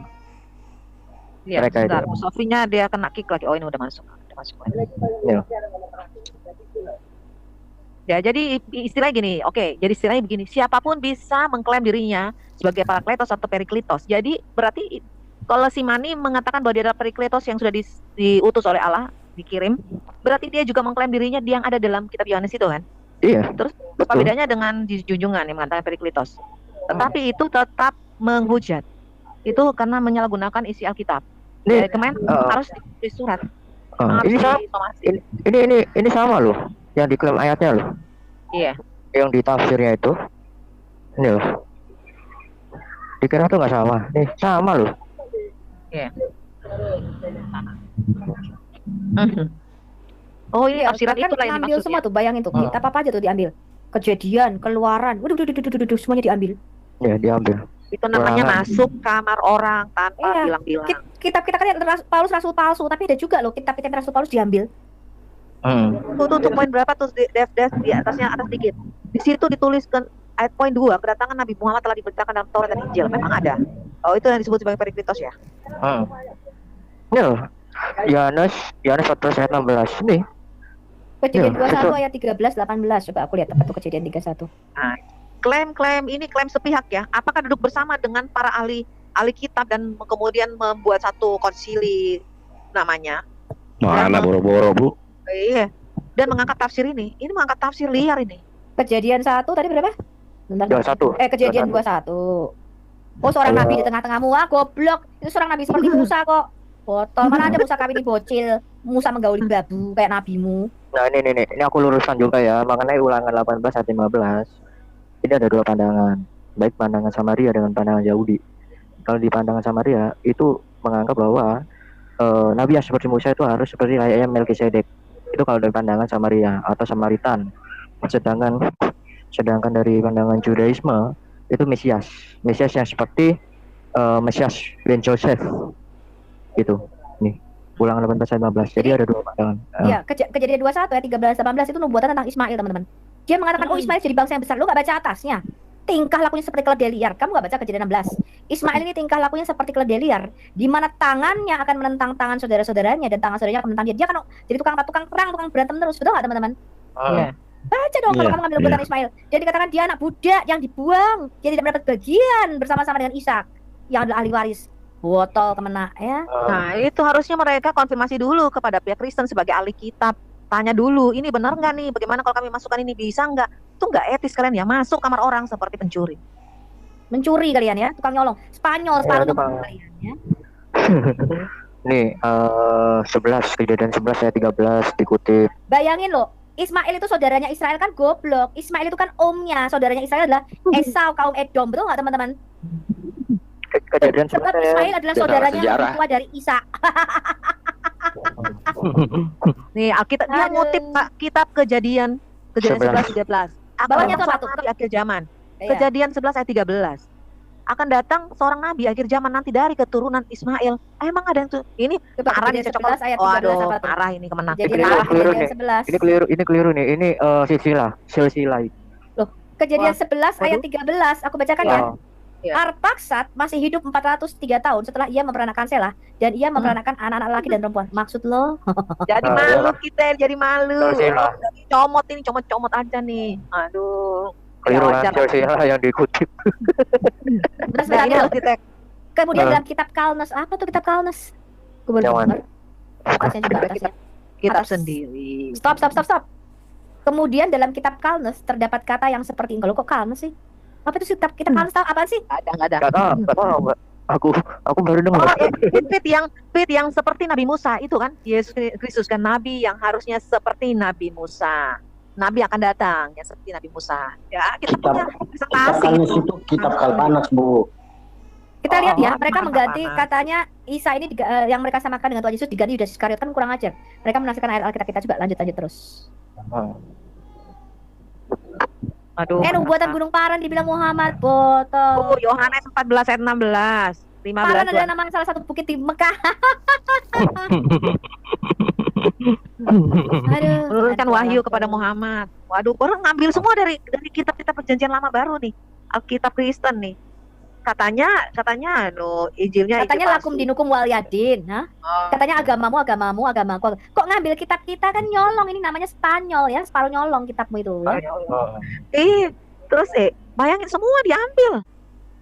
Iya, mereka sebentar. itu. Sofinya dia kena kick lagi. Oh, ini udah masuk lagi. Ya. Ya, jadi istilahnya gini. Jadi istilahnya begini. Siapapun bisa mengklaim dirinya sebagai Parakletos atau Periklitos. Jadi berarti kalau si Mani mengatakan bahwa dia adalah Periklitos yang sudah diutus oleh Allah, dikirim, berarti dia juga mengklaim dirinya yang ada dalam kitab Yohanes itu kan? Iya. Terus apa bedanya dengan junjungan yang mengatakan Periklitos? Tetapi itu tetap menghujat. Itu karena menyalahgunakan isi Alkitab. Kemarin harus ditulis surat. Ini sama loh yang diklaim ayatnya loh. Iya. Yang di tafsirnya itu. Ini loh. Dikira tuh nggak sama. Nih, sama loh. Iya. Oh iya, tafsiran itu lah yang diambil semua tuh, bayangin tuh. Kitab apa aja tuh diambil? Kejadian, Keluaran. Waduh, semuanya diambil. Ya, diambil. Itu namanya masuk kamar orang tanpa bilang-bilang. Kitab kita kan Paulus rasul palsu, tapi ada juga loh kitab-kitab rasul Paulus diambil. Tuh poin berapa tuh Dev di atasnya atas dikit. Di situ dituliskan ayat poin 2, kedatangan Nabi Muhammad telah diberitakan dalam Taurat dan Injil. Memang ada. Oh, itu yang disebut sebagai Periklitos ya. Ini loh. Yohanes 14 ayat 16 nih. Kejadian 21 ayat 13-18. Coba aku lihat apa tuh kejadian 31. Nah, klaim sepihak ya. Apakah duduk bersama dengan para ahli kitab dan kemudian membuat satu konsili namanya? Mana boro-boro Bu? Iya. Dan mengangkat tafsir ini. Ini mengangkat tafsir liar ini. Kejadian 1 tadi berapa? Bentar. Kejadian 21. Oh, seorang nabi di tengah-tengahmu. Wah, goblok. Itu seorang nabi seperti Musa kok. Botol. Mana ada Musa kawin bocil. Musa menggauli babu kayak nabimu. Nah, ini aku luruskan juga ya mengenai Ulangan 18 ayat 15. Ini ada dua pandangan, baik pandangan Samaria dengan pandangan Yahudi. Kalau di pandangan Samaria itu menganggap bahwa nabi yang seperti Musa itu harus seperti layaknya Melkisedek. Itu kalau dari pandangan Samaria atau Samaritan. Sedangkan dari pandangan Judaisme itu Mesias yang seperti Mesias Ben Joseph gitu. Nih, Ulangan 18 ayat 15. Jadi ada dua pandangan. Iya, Kejadian 21 ayat 13-18 itu nubuatan tentang Ismail, teman-teman. Dia mengatakan, oh Ismail jadi bangsa yang besar. Lu gak baca atasnya. Tingkah lakunya seperti keledai liar. Kamu gak baca Kejadian 16. Ismail ini tingkah lakunya seperti keledai liar, di mana tangannya akan menentang tangan saudara-saudaranya dan tangan saudaranya akan menentang dia. Dia kan jadi tukang perang, tukang berantem terus. Betul gak, teman-teman? Iya. Baca dong kalau kamu ngambil nubuatan Ismail. Jadi dikatakan dia anak budak yang dibuang. Dia tidak mendapat bagian bersama-sama dengan Ishak yang adalah ahli waris. Botol temen ya. Nah, itu harusnya mereka konfirmasi dulu kepada pihak Kristen sebagai ahli kitab. Tanya dulu, ini benar nggak nih? Bagaimana kalau kami masukkan ini, bisa nggak? Itu nggak etis kalian ya, masuk kamar orang seperti pencuri. Mencuri kalian ya, tukang nyolong. Spanyol, separuh kalian ya. Nih, 11 Kejadian 11 ayat 13 dikutip. Bayangin loh, Ismail itu saudaranya Israel kan goblok. Ismail itu kan omnya, saudaranya Israel adalah Esau kaum Edom, betul nggak teman-teman? Kejadian sebab Ismail adalah saudaranya yang tua dari Isa. Nih, Alkitab dia ngutip kitab Kejadian 11:13. Bawahnya tuh apa tuh? Nabi akhir zaman. Kejadian 11 ayat 13. Akan datang seorang nabi akhir zaman nanti dari keturunan Ismail. Emang ada yang tuh ini parah nih cocok. Waduh, parah ini kemenang. Ini keliru nih. Ini silsilah. Loh, Kejadian 11 ayat 13 aku bacakan ya. Arpaksad masih hidup 403 tahun setelah ia memperanakan Selah dan ia memperanakan anak-anak laki dan perempuan. Maksud lo? Jadi malu kita, jadi malu. Comot ini, comot aja nih. Aduh. Keliru kan Selah yang dikutip. Terus kemudian dalam kitab Kalnes, apa tuh kitab Kalnes? Gue baru dengar. Atasnya juga atasnya. Kitab sendiri. Stop. Kemudian dalam kitab Kalnes terdapat kata yang seperti kalau kok Kalnes sih? Apa itu kitab Kalnes tahu apa sih? Ada. Gak tahu. Aku baru dengar. Fit yang seperti Nabi Musa itu kan, Yesus Kristus kan nabi yang harusnya seperti Nabi Musa. Nabi akan datang yang seperti Nabi Musa. Ya, kita punya presentasi. Itu kitab Kalpanas, Bu. Kita lihat ya, mereka mengganti katanya Isa ini yang mereka samakan dengan Tuhan Yesus diganti Yudas Iskariot, kan kurang ajar. Mereka menafsirkan ayat Alkitab kita, coba lanjut terus. Aduh. Nubuatan Gunung Paran dibilang Muhammad botol. Yohanes 14 ayat 16. 15. Paran adalah nama salah satu bukit di Mekah. Menurunkan wahyu kepada Muhammad. Waduh, orang ngambil semua dari kitab-kitab perjanjian lama baru nih. Alkitab Kristen nih. Katanya Injilnya lakum dinukum wal yadin, Katanya agamamu. Kok ngambil kitab kita kan nyolong, ini namanya Spanyol ya, separuh nyolong kitabmu itu ya. Terus bayangin semua diambil.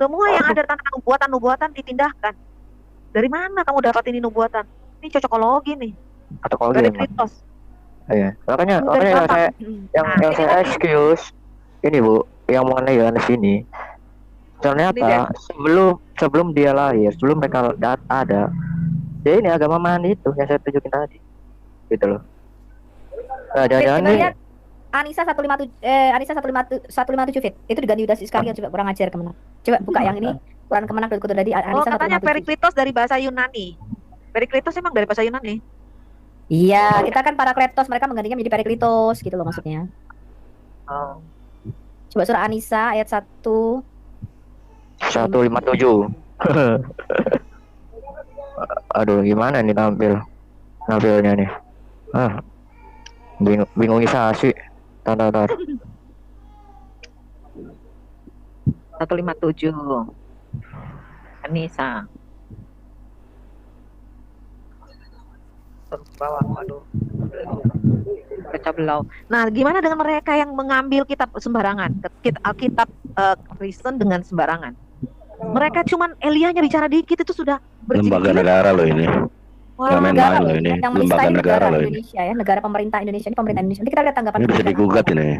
Semua yang ada tentang nubuatan ditindahkan. Dari mana kamu dapat ini nubuatan? Ini cocokologi nih. Dari Kristus. Iya. Makanya yang saya excuse ini Bu, yang mengenai Yohanes ini. Ternyata sebelum dia lahir, sebelum mereka ada, ya ini agama mana itu yang saya tunjukin tadi, gitu loh. Nah, jangan-jangan nih. Anissa 157 Fit itu diganti Yudas Iskariot, coba kurang ajar kemenang. Coba buka yang ini, Quran kemenang dari Anissa 157. Katanya Perikletos dari bahasa Yunani. Perikletos emang dari bahasa Yunani? Iya, kita kan Parakletos, mereka menggantinya menjadi Perikletos gitu loh maksudnya. Coba surah Anissa ayat 157. Aduh, gimana nih tampilnya nih? Bingungisasi. Tar. 157. Anissa. Bawah, waduh. Pecah belau. Nah, gimana dengan mereka yang mengambil kitab sembarangan? Alkitab Kristen dengan sembarangan. Mereka cuman Elianya bicara dikit itu sudah lembaga negara loh ini. Wah, negara loh ini. Lembaga negara loh ini. Indonesia ya, negara pemerintah Indonesia ini pemerintah Indonesia. Nanti kita lihat tanggapan. Ini bisa digugat ini.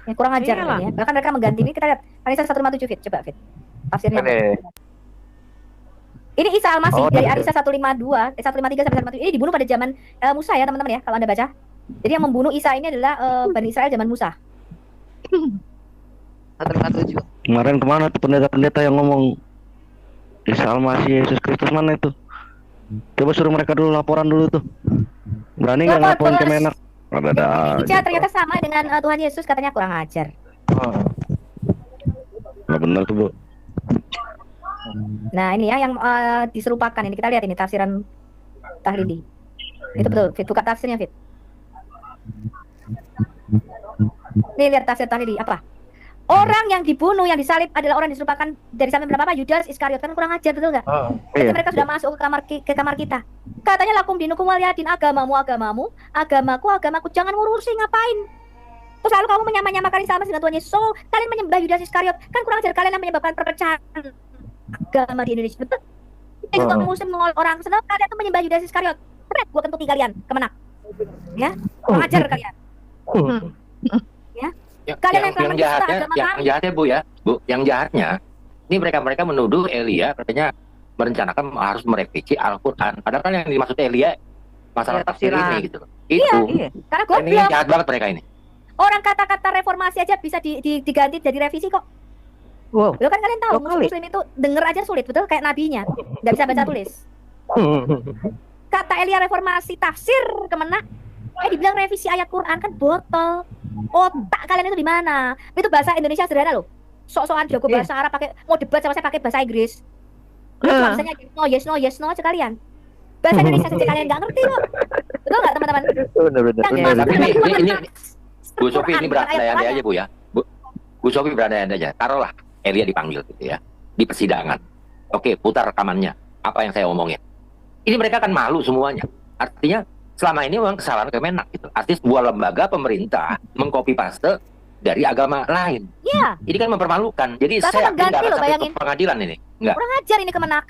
Ya, kurang ajar ini ya. Bahkan mereka mengganti ini, kita lihat Anissa 157 Fit, coba Fit. Tafsirnya. Ini Isa Al-Masih dari Anissa 153 sampai 157. Ini dibunuh pada zaman Musa ya, teman-teman ya, kalau Anda baca. Jadi yang membunuh Isa ini adalah Bani Israel zaman Musa. 157. Kemarin kemana tuh pendeta-pendeta yang ngomong Isa Al-Masih Yesus Kristus mana itu? Coba suruh mereka dulu laporan dulu tuh. Berani nggak Lapor, ngelaporin bos. Kemenak? Ada Gereja ternyata sama dengan Tuhan Yesus, katanya kurang ajar. nggak benar tuh, Bu. Nah ini ya yang diserupakan ini, kita lihat ini tafsiran Tahlili. Itu betul, Fit, buka tafsirnya, Fit. Nih lihat tafsir Tahlili apa? Orang yang dibunuh, yang disalib adalah orang yang diserupakan dari samping berapa? Yudas Iskariot, kan kurang ajar, betul nggak? Jadi mereka sudah masuk ke kamar kita. Katanya lakum dinukum waliyadin, agamamu, agamaku, jangan ngurusi, ngapain? Terus lalu kamu menyamakan sama dengan Tuhan Yesus. So, kalian menyembah Yudas Iskariot, kan kurang ajar, kalian yang menyebabkan perpecahan agama di Indonesia, betul? Ini juga muslim orang senang, kalian tuh menyembah Yudas Iskariot. Pret, gua kentuti kalian, kemenak. Ya, kurang ajar kalian. Ya. Yang jahatnya Bu, yang jahatnya ini mereka menuduh Elia katanya merencanakan harus merevisi Al-Quran, padahal kan yang dimaksud Elia masalah tafsir ini gitu. Iya. Karena ini jahat banget mereka ini. Orang kata-kata reformasi aja bisa diganti jadi revisi kok. Wow. Lo kan kalian tahu muslim itu denger aja sulit, betul, kayak nabinya nggak bisa baca tulis. Kata Elia reformasi tafsir kemenak, dibilang revisi ayat Quran, kan botol. Otak kalian itu di mana? Itu bahasa Indonesia sederhana loh. Sok-sokan jago bahasa Arab, mau debat sama saya pakai bahasa Inggris. Bahasanya yes no sekalian. Bahasa Indonesia saja kalian nggak ngerti kok. Betul nggak teman-teman? Benar. Tapi ini Bu Sofi ini berandai-andai aja Bu ya. Bu Sofi berandai-andai aja. Taruhlah Elia dipanggil gitu ya di persidangan. Oke, putar rekamannya. Apa yang saya omongin. Ini mereka kan malu semuanya. Artinya selama ini memang kesalahan Kemenak gitu. Artinya sebuah lembaga pemerintah mengcopy paste dari agama lain. Iya. Ini kan mempermalukan. Jadi Bahkan saya mengganti tidak loh, sampai bayangin. ke pengadilan ini. Enggak. Kurang ajar ini Kemenak.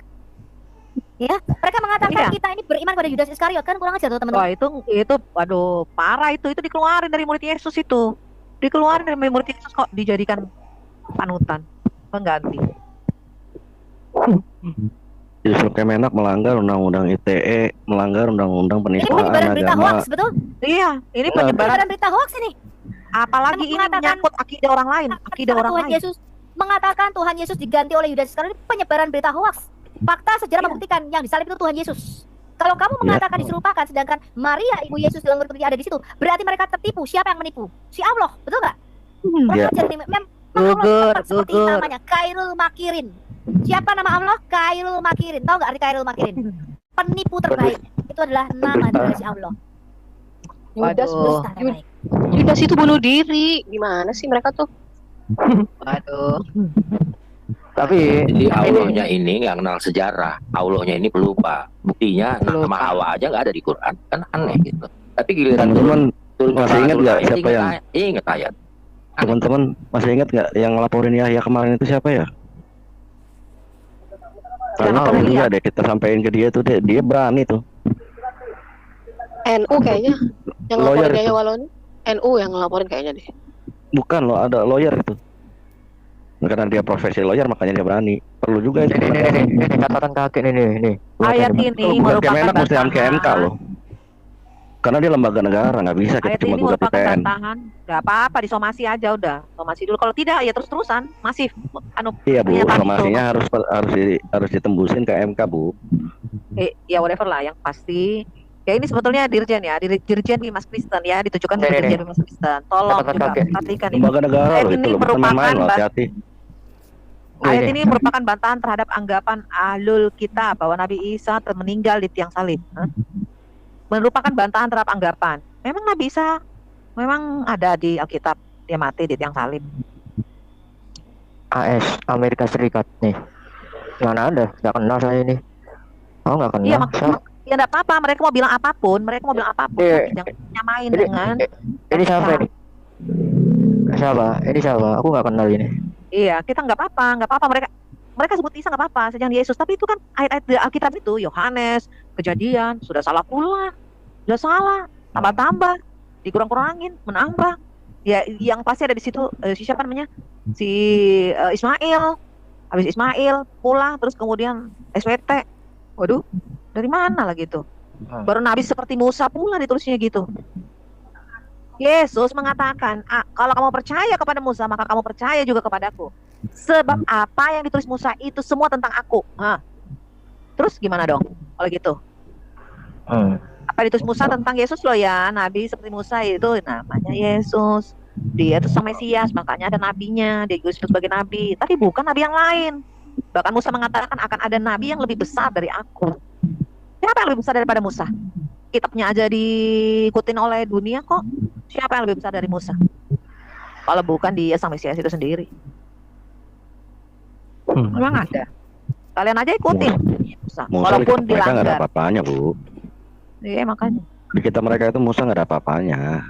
Ya, mereka mengatakan kita ini beriman pada Yudas Iskariot, kan kurang ajar tuh teman-teman. Wah, itu aduh, parah itu dikeluarin dari murid Yesus itu. Dikeluarin dari murid Yesus kok dijadikan panutan, pengganti. Justru Kemenak melanggar undang-undang ITE, melanggar undang-undang Ini penistaan penyebaran berita agama. hoax, betul? Iya, ini Penyebaran berita hoax ini. Apalagi ini menyangkut akidah orang lain, akidah orang Tuhan lain. Yesus mengatakan Tuhan Yesus diganti oleh Yudas Iskariot, ini penyebaran berita hoax. Fakta sejarah membuktikan yang disalib itu Tuhan Yesus. Kalau kamu mengatakan diserupakan, sedangkan Maria ibu Yesus dalam berarti ada di situ, berarti mereka tertipu. Siapa yang menipu? Si Allah, betul nggak? Kurang ajar ini. Memang Allah seperti namanya Kairul Makirin. Siapa nama Allah? Kairul Makirin. Tahu nggak arti Kairul Makirin? Penipu terbaik. Itu adalah nama dari si Allah. Yudas Dusta terbaik. Yudas itu bunuh diri. Gimana sih mereka tuh? Waduh. Tapi jadi Allahnya ini nggak kenal sejarah. Allahnya ini pelupa. Buktinya nama Hawa aja nggak ada di Quran. Kan aneh gitu. Tapi giliran Teman-teman turun masih ingat nggak siapa yang ingat ayat? teman-teman masih ingat nggak yang ngelaporin Yahya kemarin itu siapa ya? Tahu juga deh, kita sampein ke dia tuh, dia berani tuh. NU kayaknya yang Lawyer ngelaporin itu. Walon. NU yang ngelaporin kayaknya deh. Bukan loh, ada lawyer itu. Karena dia profesi lawyer makanya dia berani. Perlu juga itu. ini catatan kaki ini. Ayat ini Bukan merupakan Kemenak mesti ke MK loh. Karena dia lembaga negara, nggak bisa kita Ayat cuma ini gugat merupakan ITN. bantahan. Gak apa-apa, disomasi aja udah. Somasi dulu. Kalau tidak ya terus-terusan masif. Iya Bu, pernyataan somasinya harus ditembusin ke MK Bu. Ya whatever lah, yang pasti. Ya ini sebetulnya Dirjen ya, Dirjen Bimas Kristen ya, ditujukan kepada Dirjen Bimas Kristen. Tolong juga perhatikan ini. Lembaga negara Ayat loh ini itu loh, bukan main loh, hati-hati. Ayat ini merupakan bantahan terhadap anggapan ahlul kitab bahwa Nabi Isa meninggal di tiang salib. Merupakan bantahan terhadap anggapan. Memang Nabi Isa memang ada di Alkitab, dia mati di tiang salib. AS Amerika Serikat nih. Mana ada? Nggak kenal saya ini. Oh nggak kenal. Iya ya enggak apa-apa, mereka mau bilang apapun, jangan nyamain dengan ini siapa ini? Siapa? Aku nggak kenal ini. Iya, kita nggak apa-apa. Mereka sebut Isa nggak apa-apa, sejak Yesus. Tapi itu kan ayat-ayat di Alkitab itu, Yohanes, Kejadian, sudah salah pula, sudah salah, tambah-tambah, dikurang-kurangin, menambah. Ya, yang pasti ada di situ siapa namanya? Si Ismail. Habis Ismail pula, terus kemudian SWT. Waduh, dari mana lah gitu? Baru Nabi seperti Musa pula ditulisnya gitu. Yesus mengatakan, kalau kamu percaya kepada Musa, maka kamu percaya juga kepadaku. Sebab apa yang ditulis Musa itu semua tentang aku. Terus gimana dong? Kalau gitu, Apa ditulis Musa tentang Yesus loh ya, nabi seperti Musa itu namanya Yesus. Dia itu sang Mesias, makanya ada nabinya, dia disebut sebagai nabi, tapi bukan nabi yang lain. Bahkan Musa mengatakan akan ada nabi yang lebih besar dari aku. Siapa yang lebih besar daripada Musa? Kitabnya aja diikutin oleh dunia kok. Siapa yang lebih besar dari Musa? Kalau bukan dia sang Mesias itu sendiri. Memang ada. Kalian aja ikutin Musa. Walaupun mereka nggak ada dilanggar. apa-apanya, Bu. Iya makanya. Di kita mereka itu Musa nggak ada apa-apanya.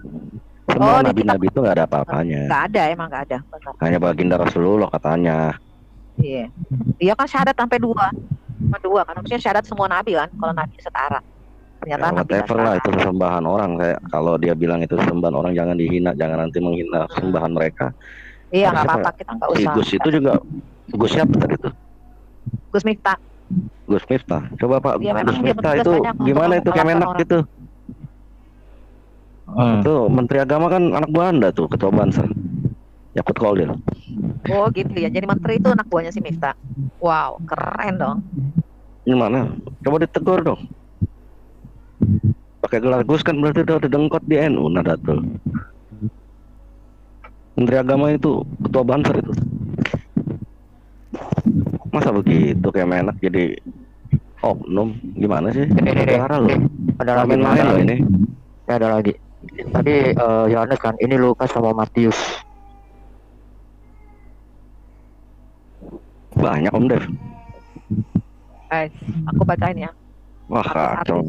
Semua nabi-nabi itu nggak ada apa-apanya. Nggak ada, emang nggak ada. Benar. Hanya baginda Rasulullah katanya. Iya. Dia kan syahadat sampai 2. Cuma 2 kan. Maksudnya syahadat semua nabi kan. Kalau nabi setara. Ternyata Ya, nabi whatever lah, itu sesembahan orang. Kayak kalau dia bilang itu sesembahan orang, jangan dihina, jangan nanti menghina sembahan mereka. Iya nggak apa-apa, kita nggak Si usah. Gus itu juga, Gus siapa tadi itu? Gus Miftah. Gus Miftah. Coba Pak, Iya, memang Gus dia Miftah bertugas itu banyak untuk gimana itu melakukan Kemenak orang. gitu? Itu Menteri Agama kan anak buah Anda tuh, Ketua Banser. Yakut Kolil. Oh gitu ya. Jadi menteri itu anak buahnya si Miftah. Wow, keren dong. Gimana? Coba ditegur dong. Pakai gelar Gus kan berarti udah dengkot di NU Nadatul. Menteri Agama itu Ketua Banser itu. Masa begitu Kemenak jadi oknum? Gimana sih? Negara loh. Ada lagi Main-main loh ini. Ya, ada lagi. Tadi Yohanes kan, ini Lukas sama Matius. Banyak Om Dev. Aku bacain ya. Wah kacau.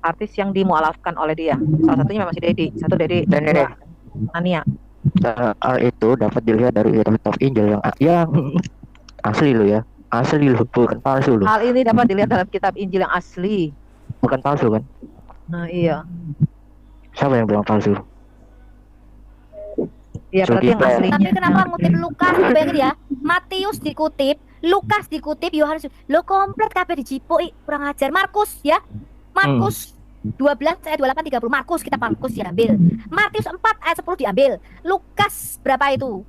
Artis yang dimualafkan oleh dia. Salah satunya memang si Dedi. Satu Dedi. Dan ini Nania. hal itu dapat dilihat dari kitab Injil yang asli lo ya. Asli lo, bukan palsu lo. Hal ini dapat dilihat dalam kitab Injil yang asli. Bukan palsu kan? Nah iya. Siapa yang bilang palsu? Iya berarti yang aslinya. Tapi kenapa ngutip Lukas? Bayangin ya, Matius dikutip, Lukas dikutip, Yohanes. Lo komplit kabeh dijipuk, kurang ajar. Markus ya. Markus 12 ayat 28 30. Markus, kita Markus diambil. Matius 4 ayat 10 diambil. Lukas berapa itu?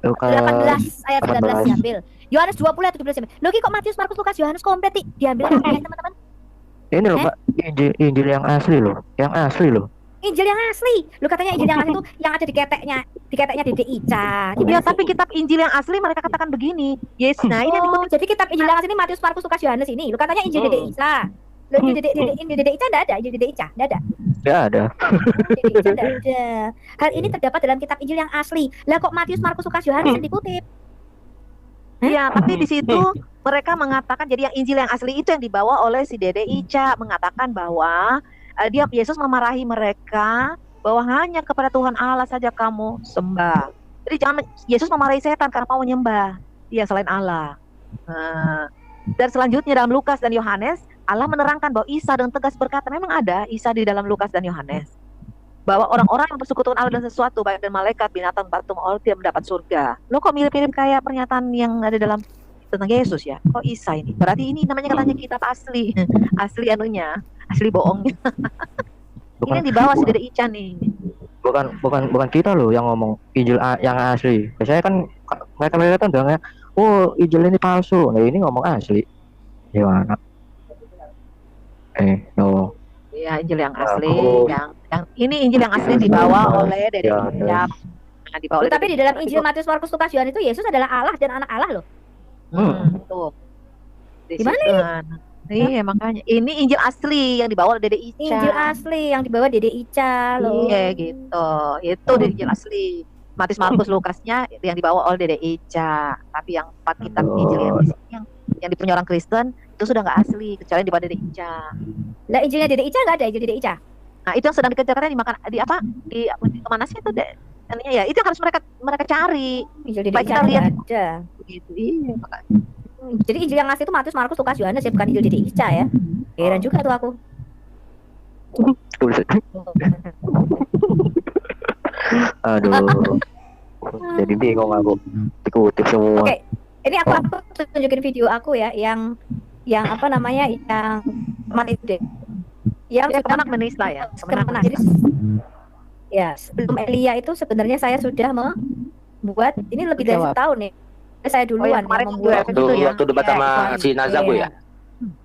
Lukas 18 ayat 19 diambil. Yohanes 20 ayat 17 diambil. Loh kok Matius, Markus, Lukas, Yohanes komplit diambil ya teman-teman? Ini loh Pak, Injil yang asli loh. Yang asli loh. Injil yang asli. Lu katanya Injil yang asli itu yang ada di keteknya Dede Ica. Iya, tapi kitab Injil yang asli mereka katakan begini. Yes, nah ini yang dikutip. Jadi kitab Injil yang asli ini Matius, Markus, Lukas, Yohanes ini. Lu katanya Injil Dede Ica. Lu Injil Dede Ica enggak ada, Injil Dede Ica enggak ada. Ya ada. Dede Ica enggak ada. Hal ini terdapat dalam kitab Injil yang asli. Lah kok Matius, Markus, Lukas, Yohanes yang dikutip? Iya, tapi di situ mereka mengatakan jadi yang Injil yang asli itu yang dibawa oleh si Dede Ica mengatakan bahwa dia Yesus memarahi mereka bahwa hanya kepada Tuhan Allah saja kamu sembah. Jadi jangan Yesus memarahi setan karena mau menyembah dia selain Allah. Nah, dan selanjutnya dalam Lukas dan Yohanes Allah menerangkan bahwa Isa dengan tegas berkata memang ada Isa di dalam Lukas dan Yohanes bahwa orang-orang yang bersekutu dengan Allah dan sesuatu baik dan malaikat binatang batu maut dia mendapat surga. Lo kok mirip-mirip kayak pernyataan yang ada dalam tentang Yesus ya? Kok Isa ini? Berarti ini namanya katanya kitab asli. Asli anunya, asli bohongnya. Ini yang dibawa si Dede Ica nih. Bukan kita loh yang ngomong Injil yang asli. Biasanya kan mereka kan bilangnya, oh Injil ini palsu. Nah ini ngomong asli. Gimana? No. Iya, Injil yang asli, yang ini Injil yang asli dibawa oleh Dede Ica. Nah, dibawa oleh Tapi di dalam Injil Matius, Markus, Lukas, Yohanes itu Yesus adalah Allah dan anak Allah loh. Tuh. Gimana ini? Iya makanya ini Injil asli yang dibawa oleh Dede Ica. Injil asli yang dibawa Dede Ica loh. Iya gitu. Itu Injil asli. Matius, Markus, Lukasnya yang dibawa oleh Dede Ica. Tapi yang 4 kitab Injil yang dipunya orang Kristen itu sudah nggak asli kecuali yang dibawa Dede Ica. Lah Injilnya Dede Ica nggak ada, Injil Dede Ica. Nah itu yang sedang dikerjakan di kemana sih itu ya itu yang harus mereka cari. Injil Dede Baik, Ica kita lihat ada. Gitu. Iya makanya. Jadi Injil yang asli itu Matius, Markus, Lukas, Yohanes ya, bukan Injil Dede Ica ya. Heran juga tuh aku. Aduh. Jadi bingung aku. Dikutip semua. Oke. Ini aku tunjukin video aku ya yang apa namanya yang itu deh. Yang kemenak menista ya. Kemenak. Jadi ya sebelum Elia itu sebenarnya saya sudah membuat ini lebih dari setahun nih. Saya duluan yang membuat waktu debat sama si Nazabu ya.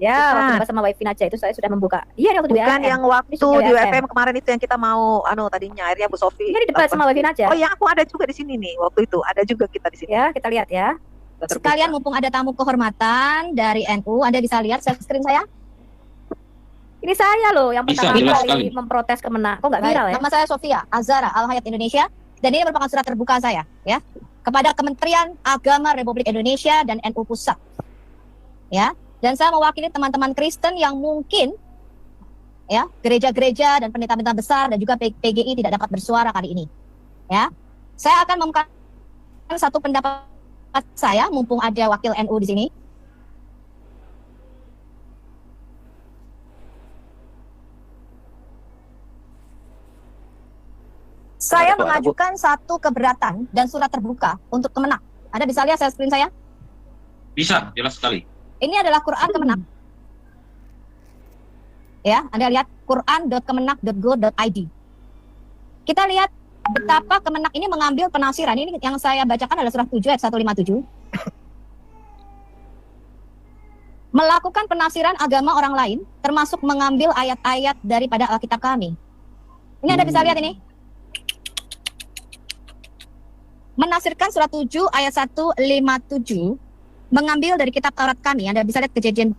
Ya, waktu Bukan. dibahas sama Wifi Naja itu saya sudah membuka. Iya, waktu di Bukan WFM. yang waktu Ini sudah di WFM. WFM kemarin itu yang kita mau tadinya akhirnya Bu Sofi. Ini debat sama Wifi Naja. Oh ya, aku ada juga di sini nih. Waktu itu ada juga kita di sini. Ya, kita lihat ya. Sekalian mumpung ada tamu kehormatan dari NU, Anda bisa lihat share screen saya. Ini saya loh yang Bisa, pertama jelas kali sekali. memprotes Kemenak. Kok nggak Baik, viral ya? nama saya Sofia Azhara Al Hayat Indonesia dan ini merupakan surat terbuka saya ya kepada Kementerian Agama Republik Indonesia dan NU Pusat. Ya, dan saya mewakili teman-teman Kristen yang mungkin ya, gereja-gereja dan pendeta-pendeta besar dan juga PGI tidak dapat bersuara kali ini. Ya. Saya akan mengungkapkan satu pendapat saya mumpung ada wakil NU di sini. Saya mengajukan satu keberatan dan surat terbuka untuk Kemenak. Anda bisa lihat share screen saya? Bisa, jelas sekali. Ini adalah Quran Kemenak. Ya, Anda lihat quran.kemenak.go.id. Kita lihat betapa Kemenak ini mengambil penafsiran. Ini yang saya bacakan adalah surah 7 ayat 157. Melakukan penafsiran agama orang lain, termasuk mengambil ayat-ayat daripada Alkitab kami. Ini Anda bisa lihat ini. Menafsirkan surah 7 ayat 157 mengambil dari kitab Taurat kami. Anda bisa lihat Kejadian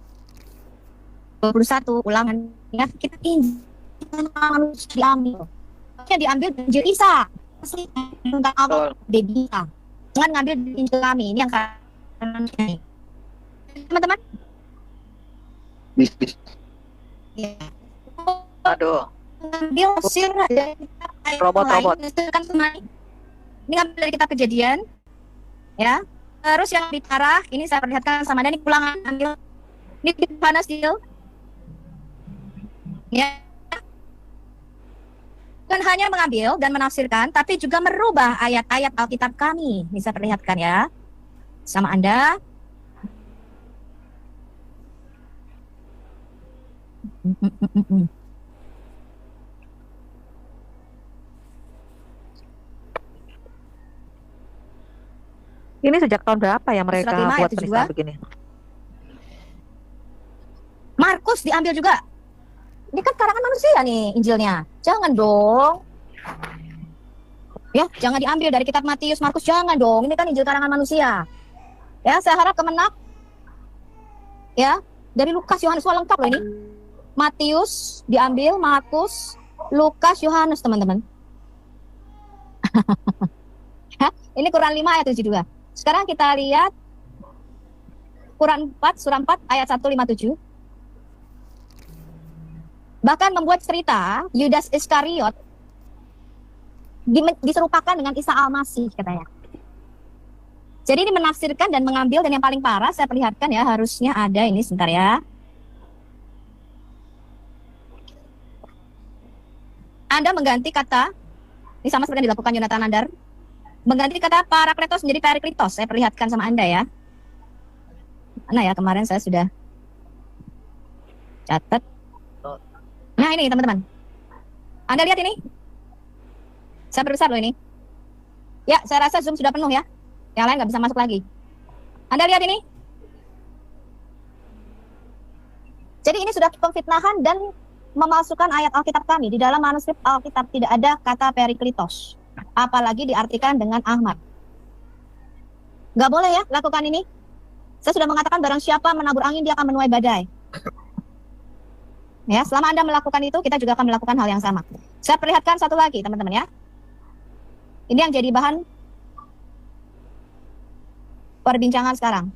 21 ulangan ya, kita diambil. Diambil dari Injil Isa. Tentang apa? Baby Isa. Jangan ngambil dari Injil kami. Ini yang teman-teman. Ya. Aduh. Ngambil sirah dari kitab Robot-robot. Ini ngambil dari kitab Kejadian, ya. Terus yang lebih parah, ini saya perlihatkan sama Anda, ini ulangan ambil, ini panas deal, ya. Bukan hanya mengambil dan menafsirkan, tapi juga merubah ayat-ayat Alkitab kami. Bisa perlihatkan ya, sama Anda. Ini sejak tahun berapa ya mereka Surat 5 buat ayat penistaan 72. begini? Markus diambil juga. Ini kan karangan manusia nih Injilnya. Jangan dong. Ya, jangan diambil dari kitab Matius, Markus, jangan dong. Ini kan Injil karangan manusia. Ya, saya harap Kemenak ya, dari Lukas, Yohanes, wah lengkap loh ini. Matius diambil, Markus, Lukas, Yohanes, teman-teman. Ini Quran 5 ayat 72. Sekarang kita lihat Quran 4, surah 4 ayat 157. Bahkan membuat cerita Yudas Iskariot diserupakan dengan Isa Al-Masih katanya. Jadi ini menafsirkan dan mengambil, dan yang paling parah saya perlihatkan ya, harusnya ada ini sebentar ya. Anda mengganti kata, ini sama seperti yang dilakukan Yonatan Nandar, mengganti kata Parakletos menjadi Periklitos. Saya perlihatkan sama Anda ya. Mana ya, kemarin saya sudah catat. Nah ini teman-teman, Anda lihat ini, saya perbesar loh ini. Ya, saya rasa Zoom sudah penuh ya, yang lain nggak bisa masuk lagi. Anda lihat ini. Jadi ini sudah pemfitnahan dan memalsukan ayat Alkitab kami. Di dalam manuskrip Alkitab tidak ada kata Periklitos, apalagi diartikan dengan Ahmad. Nggak boleh ya lakukan ini. Saya sudah mengatakan barang siapa menabur angin dia akan menuai badai. Ya, selama Anda melakukan itu, kita juga akan melakukan hal yang sama. Saya perlihatkan satu lagi, teman-teman ya. Ini yang jadi bahan perbincangan sekarang.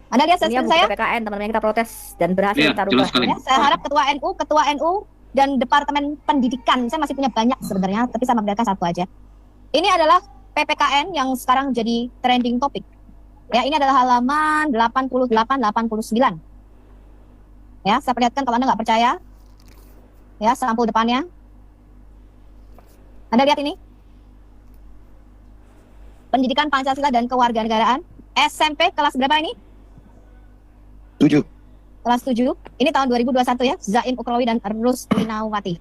Anda lihat Ini yang saya? PPKN, teman-teman, kita protes dan berhasil Iya, kita jelas rubah. sekali. Ya, saya harap ketua NU dan Departemen Pendidikan, saya masih punya banyak sebenarnya, tapi saya membedakan satu aja. Ini adalah PPKN yang sekarang jadi trending topik. Ya, ini adalah halaman 88-89. Ya, saya perlihatkan kalau Anda nggak percaya. Ya, sampul depannya. Anda lihat ini. Pendidikan Pancasila dan Kewarganegaraan. SMP kelas berapa ini? 7. Kelas 7. Ini tahun 2021 ya. Zaim Ukrawi dan Ruslinawati.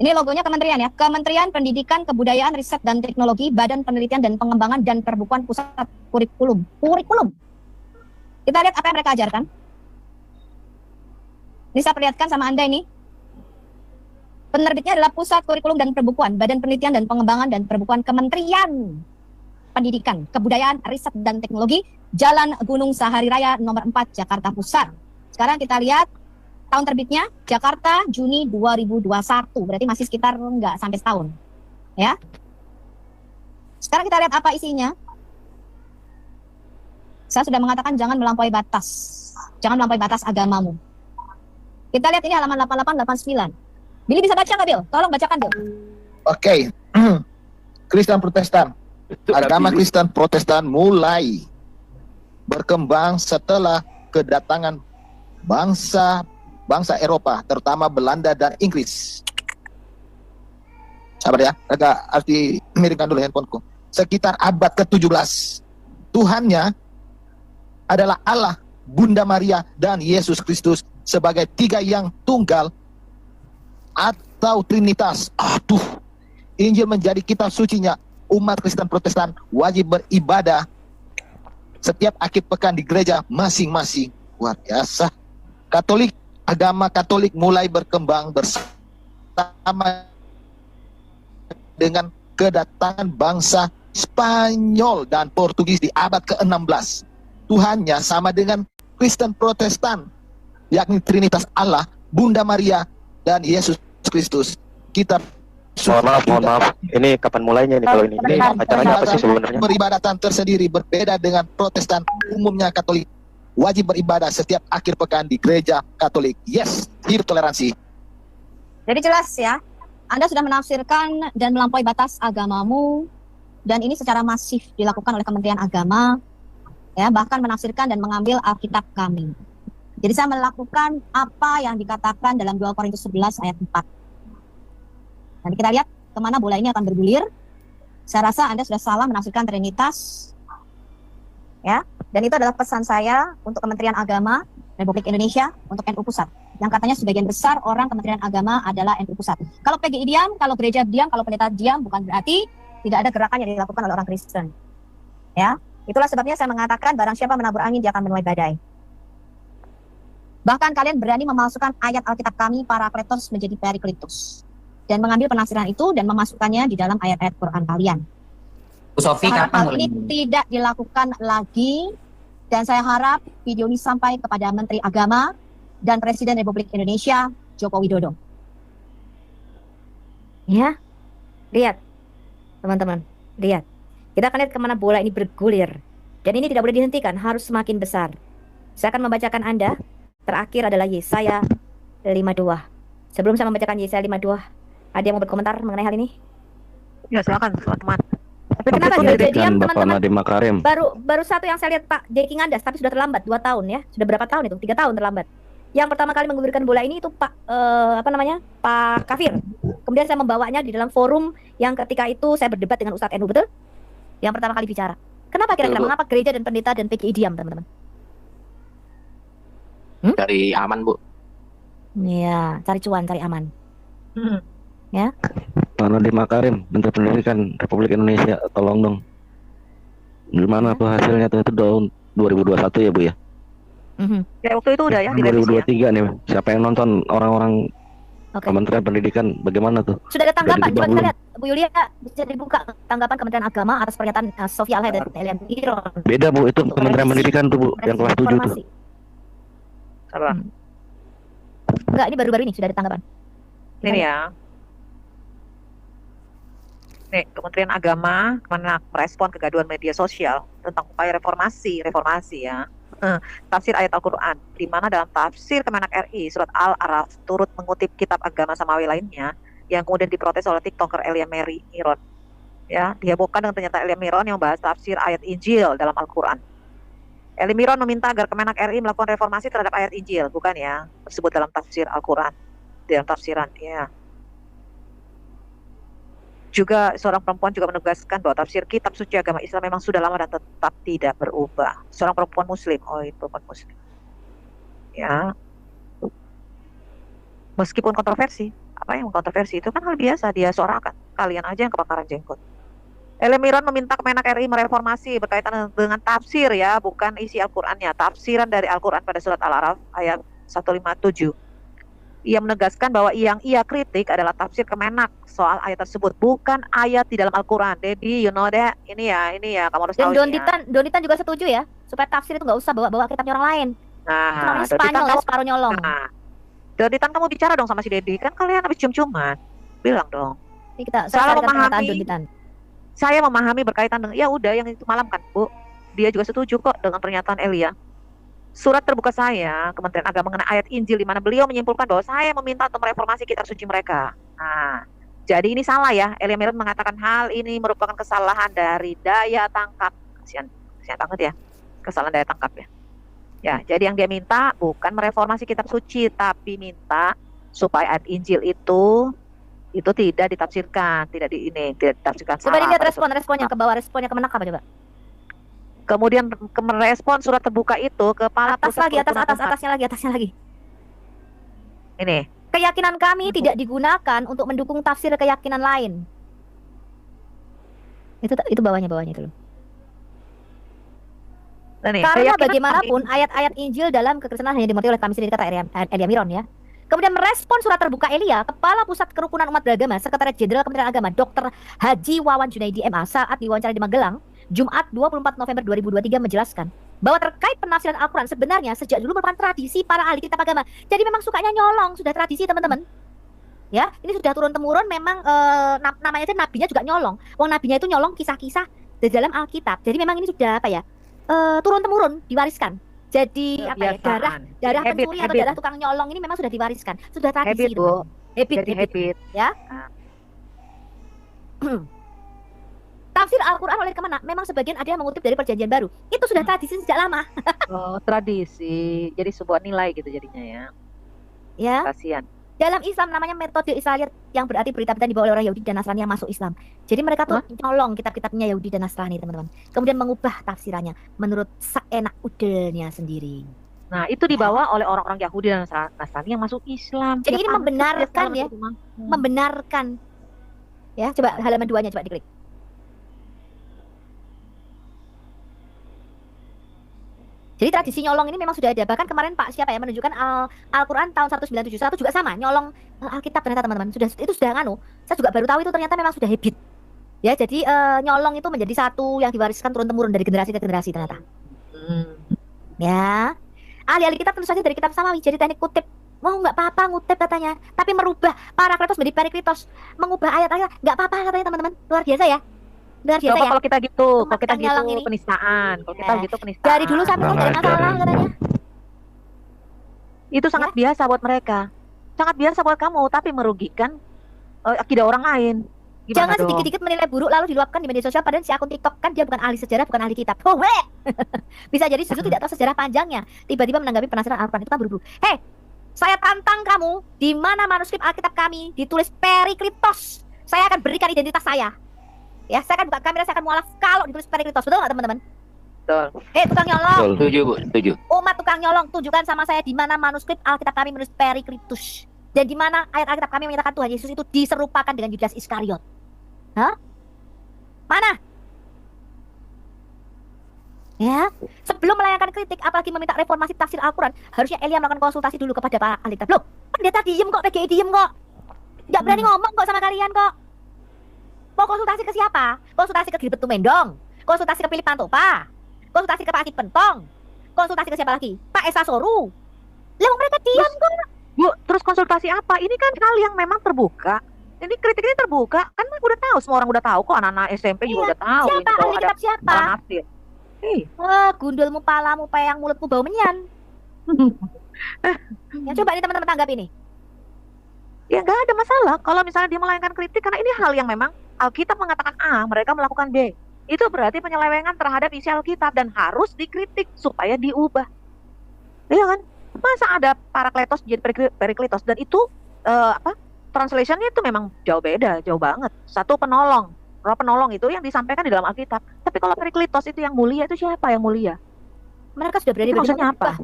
Ini logonya kementerian ya. Kementerian Pendidikan, Kebudayaan, Riset dan Teknologi, Badan Penelitian dan Pengembangan dan Perbukuan Pusat Kurikulum. Kita lihat apa yang mereka ajarkan. Ini saya perlihatkan sama Anda ini. Penerbitnya adalah Pusat Kurikulum dan Perbukuan, Badan Penelitian dan Pengembangan dan Perbukuan Kementerian Pendidikan, Kebudayaan, Riset dan Teknologi, Jalan Gunung Sahari Raya nomor 4, Jakarta Pusat. Sekarang kita lihat tahun terbitnya Jakarta Juni 2021, berarti masih sekitar nggak sampai setahun. Ya. Sekarang kita lihat apa isinya. Saya sudah mengatakan jangan melampaui batas. Jangan melampaui batas agamamu. Kita lihat ini halaman 88-89. Billy bisa baca nggak, Bill? Tolong bacakan, Bill. Oke. Kristen Protestan. Agama Kristen Protestan mulai berkembang setelah kedatangan bangsa Eropa, terutama Belanda dan Inggris. Sabar ya, agak arti miringkan dulu handphoneku. Sekitar abad ke-17, Tuhannya adalah Allah, Bunda Maria, dan Yesus Kristus sebagai tiga yang tunggal atau Trinitas. Injil menjadi kitab sucinya. Umat Kristen Protestan wajib beribadah setiap akhir pekan di gereja masing-masing. Luar biasa. Katolik, agama Katolik mulai berkembang bersama dengan kedatangan bangsa Spanyol dan Portugis di abad ke-16. Tuhannya sama dengan Kristen Protestan, yakni Trinitas Allah, Bunda Maria, dan Yesus Kristus. Kitab Mohon maaf. Ini kapan mulainya ini kalau ini? Ini acaranya apa sih sebenarnya? Peribadatan tersendiri berbeda dengan Protestan. Umumnya Katolik wajib beribadah setiap akhir pekan di gereja Katolik. Yes, hidup toleransi. Jadi jelas ya, Anda sudah menafsirkan dan melampaui batas agamamu, dan ini secara masif dilakukan oleh Kementerian Agama, ya, bahkan menafsirkan dan mengambil Alkitab kami. Jadi saya melakukan apa yang dikatakan dalam 2 Korintus 11 ayat 4. Nanti kita lihat kemana bola ini akan bergulir. Saya rasa Anda sudah salah menafsirkan Trinitas, ya. Dan itu adalah pesan saya untuk Kementerian Agama Republik Indonesia, untuk NU Pusat. Yang katanya sebagian besar orang Kementerian Agama adalah NU Pusat. Kalau PGI diam, kalau gereja diam, kalau pendeta diam, bukan berarti tidak ada gerakan yang dilakukan oleh orang Kristen. Ya, itulah sebabnya saya mengatakan barang siapa menabur angin dia akan menuai badai. Bahkan kalian berani memalsukan ayat Alkitab kami Parakletos menjadi Perikletos, dan mengambil penafsiran itu dan memasukkannya di dalam ayat-ayat Quran kalian. Bu Sofi, Hal kapan ini tidak dilakukan lagi, dan saya harap video ini sampai kepada Menteri Agama dan Presiden Republik Indonesia Joko Widodo. Ya, lihat teman-teman, lihat. Kita akan lihat kemana bola ini bergulir. Dan ini tidak boleh dihentikan, harus semakin besar. Saya akan membacakan Anda. Terakhir adalah Yesaya 52. Sebelum saya membacakan Yesaya 52, ada yang mau berkomentar mengenai hal ini? Ya, silakan teman-teman. Tapi kenapa dia diam, Bapak teman-teman? Nadiem Makarim. Baru satu yang saya lihat Pak Jeki Ngandas, tapi sudah terlambat 2 tahun ya. Sudah berapa tahun itu? 3 tahun terlambat. Yang pertama kali menggulirkan bola ini itu Pak Pak Kafir. Kemudian saya membawanya di dalam forum yang ketika itu saya berdebat dengan Ustadz NU, betul? Yang pertama kali bicara. Kenapa kira-kira? Mengapa gereja dan pendeta dan PGI diam, teman-teman? Dari aman, Bu. Iya, cari cuan, cari aman. Ya. Pak Nadiem Makarim, Menteri Pendidikan Republik Indonesia, tolong dong. Gimana tuh hasilnya tuh? Itu tahun 2021 ya, Bu ya? Ya, waktu itu udah ya di 2023 nih. Siapa yang nonton, orang-orang Kementerian Pendidikan bagaimana tuh? Sudah ada tanggapan, coba kita belum? lihat. Bu Yulia bisa dibuka tanggapan Kementerian Agama atas pernyataan Sofia Alhay dan Elian Iron. Beda, Bu, itu Kementerian Pendidikan tuh, Bu, yang kelas 7 tuh. Salah. Enggak, ini baru-baru ini sudah ada tanggapan. Ini ya. Nih, Kementerian Agama merespon kegaduhan media sosial tentang upaya reformasi ya. Tafsir ayat Al-Quran, di mana dalam tafsir Kemenak RI surat Al-Araf turut mengutip kitab agama samawi lainnya yang kemudian diprotes oleh TikToker Elia Miron. Ya, dihebohkan dengan pernyataan Elia Miron yang membahas tafsir ayat Injil dalam Al-Quran. Elia Miron meminta agar Kemenak RI melakukan reformasi terhadap ayat Injil, bukan ya, tersebut dalam tafsir Al-Quran, dalam tafsiran ya. Juga seorang perempuan juga menegaskan bahwa tafsir kitab suci agama Islam memang sudah lama dan tetap tidak berubah. Seorang perempuan muslim, perempuan muslim. Ya. Meskipun kontroversi, apa yang kontroversi itu kan hal biasa, dia sorakan. Kalian aja yang kebakaran jenggot. Elia Miron meminta Kemenak RI mereformasi berkaitan dengan tafsir ya, bukan isi Al-Qur'annya. Tafsiran dari Al-Qur'an pada surat Al-Araf ayat 157 Ia menegaskan bahwa yang ia kritik adalah tafsir Kemenak soal ayat tersebut, bukan ayat di dalam Al-Quran. Jadi, you know that, ini ya, kamu harus Dan tahu ini ya. Donitan juga setuju ya, supaya tafsir itu nggak usah bawa-bawa kitabnya orang lain. Nah, Namanya Spanyol ya, separuh nyolong. Nah, Donitan kamu bicara dong sama si Dedi, kan kalian habis cium-ciuman. Bilang dong. Ini kita Saya memahami. Saya memahami berkaitan dengan, ya udah yang itu malam kan, Bu. Dia juga setuju kok dengan pernyataan Elia. Surat terbuka saya, Kementerian Agama mengenai ayat Injil di mana beliau menyimpulkan bahwa saya meminta untuk mereformasi kitab suci mereka. Nah, jadi ini salah ya. Elia Merut mengatakan hal ini merupakan kesalahan dari daya tangkap. Kasihan banget ya. Kesalahan daya tangkap ya. Ya, jadi yang dia minta bukan mereformasi kitab suci, tapi minta supaya ayat Injil itu tidak ditafsirkan, tidak ditafsirkan salah. Coba lihat responnya ke bawah, responnya Kemenak apa coba? Kemudian merespon surat terbuka itu kepala atasnya lagi. Ini. Keyakinan kami tidak digunakan untuk mendukung tafsir keyakinan lain. Itu bawahnya itu loh. Nah, nih, karena bagaimanapun ayat-ayat Injil dalam kekristenan hanya dimengerti oleh kami sendiri, kata Elia Miron ya. Kemudian merespon surat terbuka Elia, Kepala Pusat Kerukunan Umat Beragama, Sekretaris Jenderal Kementerian Agama, Dr. Haji Wawan Junaidi MA saat diwawancara di Magelang, Jumat 24 November 2023 menjelaskan bahwa terkait penafsiran Al-Quran sebenarnya sejak dulu merupakan tradisi para ahli kitab agama. Jadi memang sukanya nyolong, sudah tradisi teman-teman. Ya, ini sudah turun-temurun memang namanya aja nabinya juga nyolong. Wong nabinya itu nyolong kisah-kisah di dalam Alkitab. Jadi memang ini sudah turun-temurun diwariskan. Jadi darah pencuri atau darah tukang nyolong ini memang sudah diwariskan. Sudah tradisi itu. Habit. Ya. Tafsir Al-Quran oleh Kemenak memang sebagian ada yang mengutip dari Perjanjian Baru. Itu sudah tradisi sejak lama. Oh, tradisi. Jadi sebuah nilai gitu jadinya ya. Ya. Kasihan. Dalam Islam namanya metode Israeliat yang berarti berita-berita dibawa oleh orang Yahudi dan Nasrani yang masuk Islam. Jadi mereka tuh nyolong kitab-kitabnya Yahudi dan Nasrani, teman-teman. Kemudian mengubah tafsirannya menurut seenak udelnya sendiri. Nah, itu dibawa oleh orang-orang Yahudi dan Nasrani yang masuk Islam. Jadi ini membenarkan ya. Membenarkan. Ya, coba halaman 2-nya coba diklik. Jadi tradisi nyolong ini memang sudah ada. Bahkan kemarin Pak siapa ya menunjukkan Al-Quran tahun 1971 juga sama, nyolong Alkitab ternyata teman-teman. Itu sudah nganu. Saya juga baru tahu itu ternyata memang sudah habit. Ya, jadi nyolong itu menjadi satu yang diwariskan turun-temurun dari generasi ke generasi ternyata. Ya. Ahli-ahli kitab tentu saja dari kitab Samawi, jadi teknik kutip. Mau nggak apa-apa ngutip katanya, tapi merubah Parakletos menjadi Periklitos, mengubah ayat-ayat nggak apa-apa katanya teman-teman. Luar biasa ya. Coba kalau kita gitu, penistaan. Kalau kita gitu penistaan. Dari dulu sampai dari masalah katanya. Itu sangat biasa buat mereka. Sangat biasa buat kamu, tapi merugikan akidah orang lain. Jangan sedikit-sedikit menilai buruk lalu diluapkan di media sosial, padahal si akun TikTok kan dia bukan ahli sejarah, bukan ahli kitab. Bisa jadi justru tidak tahu sejarah panjangnya. Tiba-tiba menanggapi penafsiran Al-Quran itu kan buru-buru. Hei, saya tantang kamu, di mana manuskrip Alkitab kami ditulis Periklitos. Saya akan berikan identitas saya. Ya, saya akan buka kamera, saya akan mualaf kalau ditulis Periklitos. Betul nggak teman-teman? Betul. Tukang nyolong. Setuju, Bu. Setuju. Umat tukang nyolong, tunjukkan sama saya di mana manuskrip Alkitab kami menulis Periklitos. Dan di mana ayat Alkitab kami menyatakan Tuhan Yesus itu diserupakan dengan Yudas Iskariot. Hah? Mana? Ya, sebelum melayangkan kritik, apalagi meminta reformasi tafsir Al-Quran, harusnya Elia melakukan konsultasi dulu kepada para ahli kitab. Loh, pendeta diem kok, PGI diem kok. Nggak berani ngomong kok sama kalian kok. Mau konsultasi ke siapa? Konsultasi ke Gilbert Tumendong, konsultasi ke Philip Pantopa, konsultasi ke Pak Akip Pentong, konsultasi ke siapa lagi? Pak Esa Soru. Lah mereka diam kok. Bu, terus konsultasi apa? Ini kan hal yang memang terbuka. Ini kritik ini terbuka, kan udah tahu, semua orang udah tahu kok, anak-anak SMP juga udah tahu. Siapa ahli kitab siapa? Wah, gundulmu, palamu, peyang, mulutmu bau menyan. Ya, coba nih teman-teman tanggapi nih. Ya nggak ada masalah kalau misalnya dia melayangkan kritik, karena ini hal yang memang Alkitab mengatakan A, mereka melakukan B. Itu berarti penyelewengan terhadap isi Alkitab dan harus dikritik supaya diubah. Iya kan? Masa ada Parakletos jadi Periklitos, dan itu translationnya itu memang jauh beda, jauh banget. Satu penolong, roh penolong itu yang disampaikan di dalam Alkitab. Tapi kalau Periklitos itu yang mulia, itu siapa yang mulia? Mereka sudah berani maksudnya apa?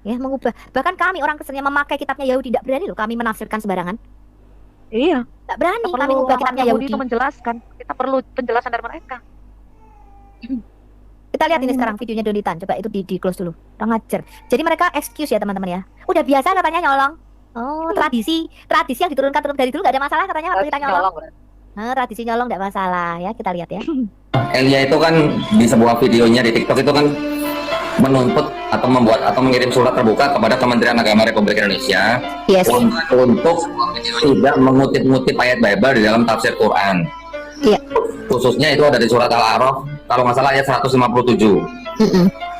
Ya, mengubah. Bahkan kami orang Kristen yang memakai kitabnya Yahudi tidak berani loh kami menafsirkan sembarangan. Iya. Tidak berani kami mengubah kitabnya Yahudi. Itu menjelaskan. Kita perlu penjelasan dari mereka. Kita lihat ini sekarang videonya Donitan. Coba itu di close dulu. Kurang ajar. Jadi mereka excuse ya teman-teman ya. Udah biasa katanya nyolong. Oh, tradisi yang diturunkan dari dulu gak ada masalah katanya waktu kita nyolong. Tradisi nyolong gak masalah ya. Kita lihat ya. Elia itu kan di sebuah videonya di TikTok itu kan menuntut atau membuat atau mengirim surat terbuka kepada Kementerian Agama Republik Indonesia untuk tidak mengutip-ngutip ayat Bible di dalam tafsir Quran. Khususnya itu ada di surat Al-A'raf kalau nggak salah ayat 157.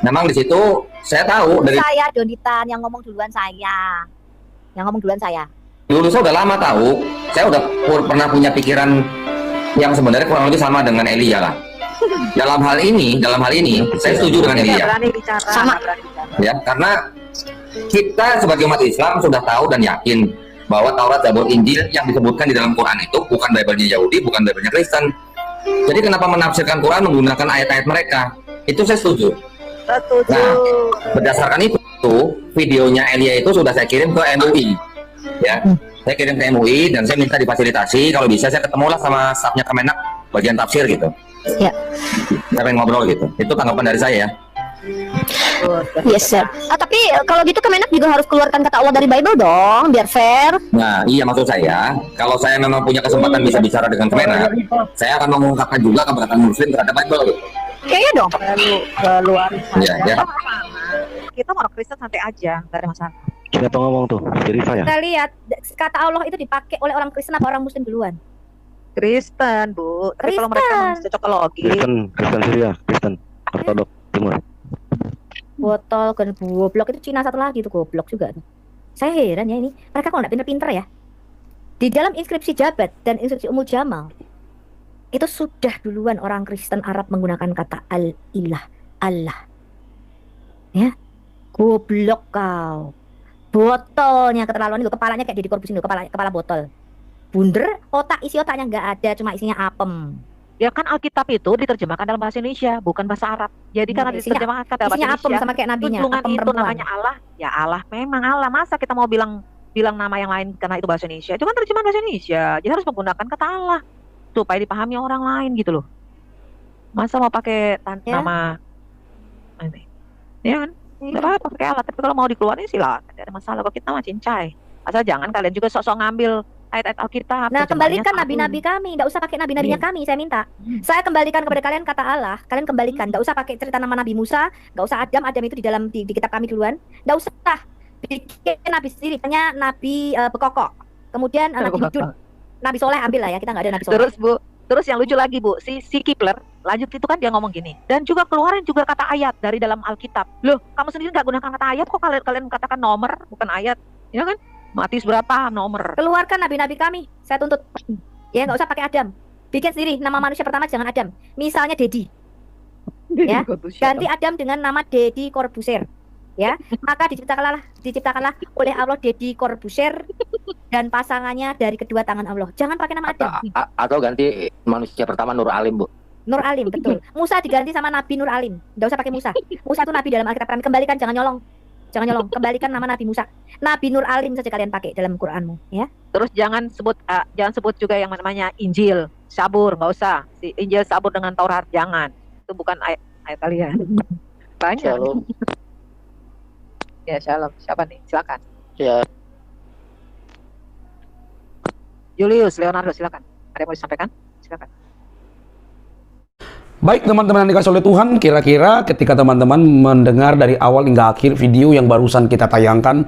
Memang di situ saya tahu dari saya Donitan yang ngomong duluan saya. Dulu saya udah lama tahu, saya udah pernah punya pikiran yang sebenarnya kurang lebih sama dengan Elia lah. Dalam hal ini saya setuju dengan Elia. Sama. Ya, karena kita sebagai umat Islam sudah tahu dan yakin bahwa Taurat, Zabur, Injil yang disebutkan di dalam Quran itu bukan Bible-nya Yahudi, bukan Bible-nya Kristen. Jadi kenapa menafsirkan Quran menggunakan ayat-ayat mereka? Itu saya setuju. Nah, berdasarkan itu videonya Elia itu sudah saya kirim ke MUI. Ya, saya kirim ke MUI dan saya minta difasilitasi kalau bisa saya ketemulah sama stafnya Kemenak bagian tafsir gitu. Ya. Saya pengen ngobrol gitu. Itu tanggapan dari saya ya. Yes sir. Tapi kalau gitu Kemenak juga harus keluarkan kata Allah dari Bible dong, biar fair. Nah, iya maksud saya, kalau saya memang punya kesempatan bisa bicara dengan Kemenak, saya akan mengungkapkan juga keberatan Muslim terhadap Bible. Kayaknya dong. Keluar. Ya. Kita orang Kristen santai aja, nggak ada masalah. Siapa ngomong tuh? Rifa ya? Kita lihat kata Allah itu dipakai oleh orang Kristen apa orang Muslim duluan? Kristen, Bu. Tapi kalau mereka cocokologi. Kristen Syria, Kristen Ortodok Timur. Botol kan goblok itu Cina satu lagi tuh goblok juga tuh. Saya heran ya ini. Mereka kok nggak pinter-pinter ya? Di dalam inskripsi Jabat dan inskripsi Ummul Jamal itu sudah duluan orang Kristen Arab menggunakan kata al-ilah, Allah. Ya. Goblok kau. Botolnya keterlaluan itu, kepalanya kayak Deddy Corbuzier itu, kepala botol. Bunder, isi otaknya nggak ada, cuma isinya apem. Ya kan Alkitab itu diterjemahkan dalam bahasa Indonesia, bukan bahasa Arab. Jadi karena diterjemahkan dalam bahasa apem Indonesia, sama kayak nabinya, junjungan apem itu perempuan. namanya Allah. Ya Allah, memang Allah. Masa kita mau bilang nama yang lain karena itu bahasa Indonesia? Itu kan terjemahan bahasa Indonesia. Jadi harus menggunakan kata Allah supaya dipahami orang lain gitu loh. Masa mau pakai nama ini? Ya kan? Nggak apa-apa pakai Allah. Tapi kalau mau dikeluarin silakan. Tidak ada masalah. Kalau kita mah cincai. Asal jangan kalian juga sok-sok ngambil ayat-ayat Alkitab. Nah, kembalikan nabi-nabi kami, nggak usah pakai nabi-nabinya kami, saya minta. Saya kembalikan kepada kalian kata Allah, kalian kembalikan, nggak usah pakai cerita nama Nabi Musa, nggak usah Adam itu di dalam di kitab kami duluan, nggak usah bikin nabi sendiri, hanya nabi Bekokok, kemudian nabi Hudud, Nabi Soleh ambil lah ya, kita nggak ada Nabi Soleh. Terus Bu, terus yang lucu lagi Bu, si Kipler lanjut itu kan dia ngomong gini, dan juga keluarin juga kata ayat dari dalam Alkitab. Loh, kamu sendiri nggak gunakan kata ayat, kok kalian katakan nomor bukan ayat, ya kan? Matius berapa nomor? Keluarkan nabi-nabi kami, saya tuntut. Ya nggak usah pakai Adam. Bikin sendiri nama manusia pertama jangan Adam. Misalnya Dedi. Ya, ganti Adam dengan nama Deddy Corbuzier. Ya, maka diciptakanlah oleh Allah Deddy Corbuzier dan pasangannya dari kedua tangan Allah. Jangan pakai nama Adam. Atau ganti manusia pertama Nur Alim, Bu. Nur Alim, betul. Musa diganti sama Nabi Nur Alim. Nggak usah pakai Musa. Musa itu nabi dalam Alkitab kami. Kembalikan, jangan nyolong. Jangan nyolong, kembalikan nama Nabi Musa. Nabi Nur Alim saja kalian pakai dalam Quranmu, ya. Terus jangan sebut juga yang namanya Injil, Sabur, nggak usah. Si Injil Sabur dengan Taurat jangan. Itu bukan ayat kalian. Banyak. Shalom. Ya, shalom. Siapa nih? Silakan. Ya. Julius Leonardo, silakan. Ada yang mau disampaikan? Silakan. Baik teman-teman yang dikasih oleh Tuhan, kira-kira ketika teman-teman mendengar dari awal hingga akhir video yang barusan kita tayangkan,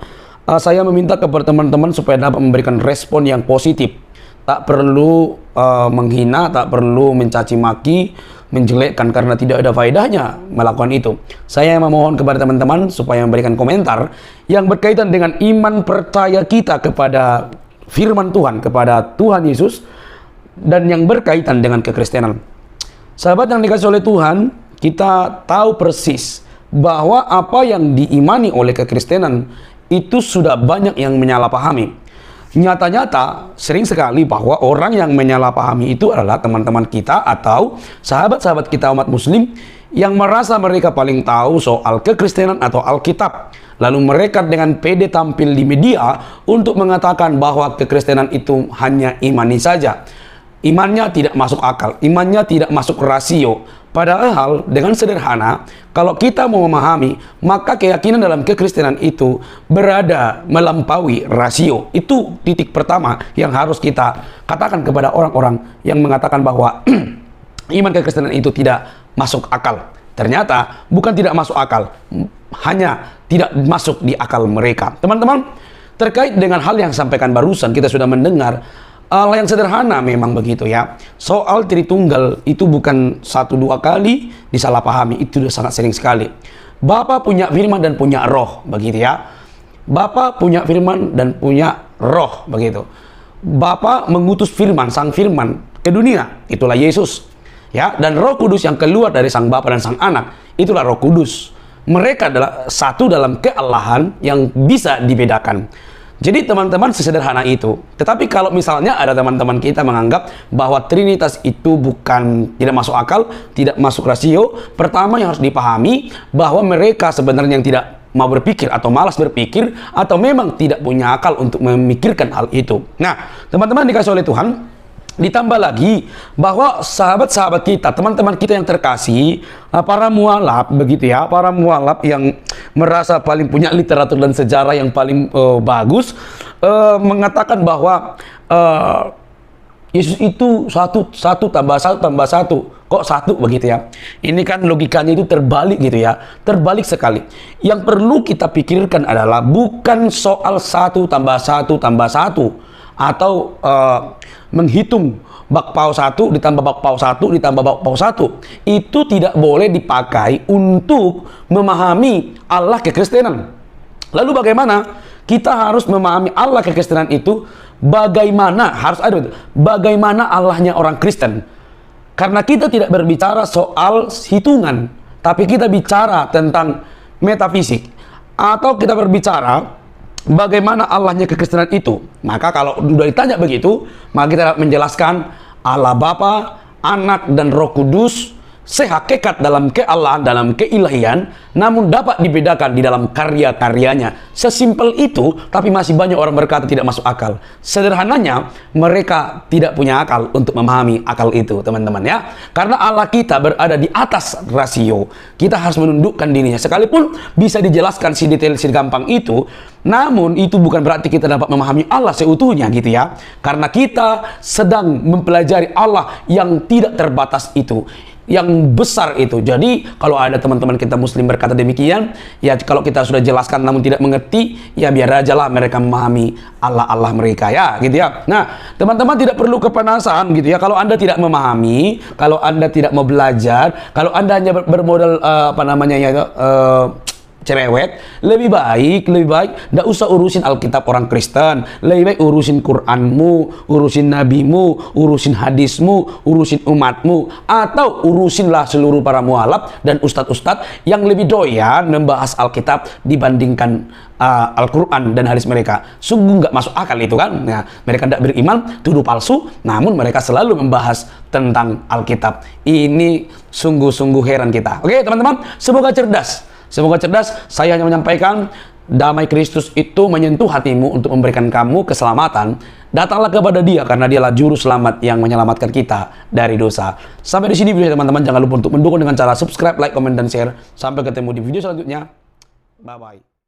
saya meminta kepada teman-teman supaya dapat memberikan respon yang positif. Tak perlu menghina, tak perlu mencaci maki, menjelekkan karena tidak ada faedahnya melakukan itu. Saya memohon kepada teman-teman supaya memberikan komentar yang berkaitan dengan iman percaya kita kepada firman Tuhan, kepada Tuhan Yesus, dan yang berkaitan dengan kekristenan. Sahabat yang dikasih oleh Tuhan, kita tahu persis bahwa apa yang diimani oleh kekristenan itu sudah banyak yang menyalahpahami. Nyata-nyata sering sekali bahwa orang yang menyalahpahami itu adalah teman-teman kita atau sahabat-sahabat kita umat muslim yang merasa mereka paling tahu soal kekristenan atau Alkitab. Lalu mereka dengan pede tampil di media untuk mengatakan bahwa kekristenan itu hanya imani saja. Imannya tidak masuk akal, imannya tidak masuk rasio. Padahal dengan sederhana, kalau kita mau memahami, maka keyakinan dalam kekristenan itu berada melampaui rasio. Itu titik pertama yang harus kita katakan kepada orang-orang yang mengatakan bahwa iman kekristenan itu tidak masuk akal. Ternyata bukan tidak masuk akal, hanya tidak masuk di akal mereka. Teman-teman, terkait dengan hal yang sampaikan barusan, kita sudah mendengar yang sederhana memang begitu ya. Soal Tritunggal itu bukan 1-2 kali disalahpahami, itu sudah sangat sering sekali. Bapa punya firman dan punya roh, begitu ya. Bapa punya firman dan punya roh, begitu. Bapa mengutus firman, sang firman ke dunia, itulah Yesus. Ya, dan Roh Kudus yang keluar dari sang Bapa dan sang Anak, itulah Roh Kudus. Mereka adalah satu dalam kealahan yang bisa dibedakan. Jadi teman-teman, sesederhana itu. Tetapi kalau misalnya ada teman-teman kita menganggap bahwa Trinitas itu bukan, tidak masuk akal, tidak masuk rasio, pertama yang harus dipahami bahwa mereka sebenarnya yang tidak mau berpikir atau malas berpikir atau memang tidak punya akal untuk memikirkan hal itu. Nah, teman-teman dikasih oleh Tuhan, ditambah lagi bahwa sahabat-sahabat kita, teman-teman kita yang terkasih, para mualaf begitu ya, para mualaf yang merasa paling punya literatur dan sejarah yang paling bagus, mengatakan bahwa Yesus itu satu tambah satu, kok satu begitu ya. Ini kan logikanya itu terbalik gitu ya, terbalik sekali. Yang perlu kita pikirkan adalah bukan soal 1 tambah 1 tambah 1 atau menghitung bak pau 1 ditambah bak pau 1 ditambah bak pau 1. Itu tidak boleh dipakai untuk memahami Allah kekristenan. Lalu bagaimana? Kita harus memahami Allah kekristenan itu bagaimana, harus ada itu. Bagaimana Allahnya orang Kristen. Karena kita tidak berbicara soal hitungan, tapi kita bicara tentang metafisik. Atau kita berbicara bagaimana Allahnya kekristenan itu. Maka kalau sudah ditanya begitu, maka kita menjelaskan Allah Bapa, Anak dan Roh Kudus sehakikat dalam kealahan, dalam keilahian, namun dapat dibedakan di dalam karya-karyanya. Sesimpel itu, tapi masih banyak orang berkata tidak masuk akal. Sederhananya, mereka tidak punya akal untuk memahami akal itu, teman-teman ya. Karena Allah kita berada di atas rasio. Kita harus menundukkan dirinya. Sekalipun bisa dijelaskan si detail, si gampang itu, namun itu bukan berarti kita dapat memahami Allah seutuhnya gitu ya. Karena kita sedang mempelajari Allah yang tidak terbatas itu, yang besar itu. Jadi kalau ada teman-teman kita muslim berkata demikian, ya kalau kita sudah jelaskan namun tidak mengerti, ya biar aja lah mereka memahami Allah mereka ya gitu ya. Nah, teman-teman tidak perlu kepanasan gitu ya. Kalau Anda tidak memahami, kalau Anda tidak mau belajar, kalau Anda hanya bermodal cerewet, lebih baik nggak usah urusin Alkitab orang Kristen, lebih baik urusin Quranmu, urusin nabimu, urusin hadismu, urusin umatmu, atau urusinlah seluruh para mualaf dan ustadz-ustadz yang lebih doyan membahas Alkitab dibandingkan Al-Quran dan hadis mereka. Sungguh nggak masuk akal itu kan. Nah, mereka tidak beriman, tuduh palsu, namun mereka selalu membahas tentang Alkitab. Ini sungguh-sungguh heran kita. Oke teman-teman, semoga cerdas. Semoga cerdas. Saya hanya menyampaikan damai Kristus itu menyentuh hatimu untuk memberikan kamu keselamatan. Datanglah kepada Dia karena Dialah juru selamat yang menyelamatkan kita dari dosa. Sampai di sini video teman-teman. Jangan lupa untuk mendukung dengan cara subscribe, like, komen, dan share. Sampai ketemu di video selanjutnya. Bye bye.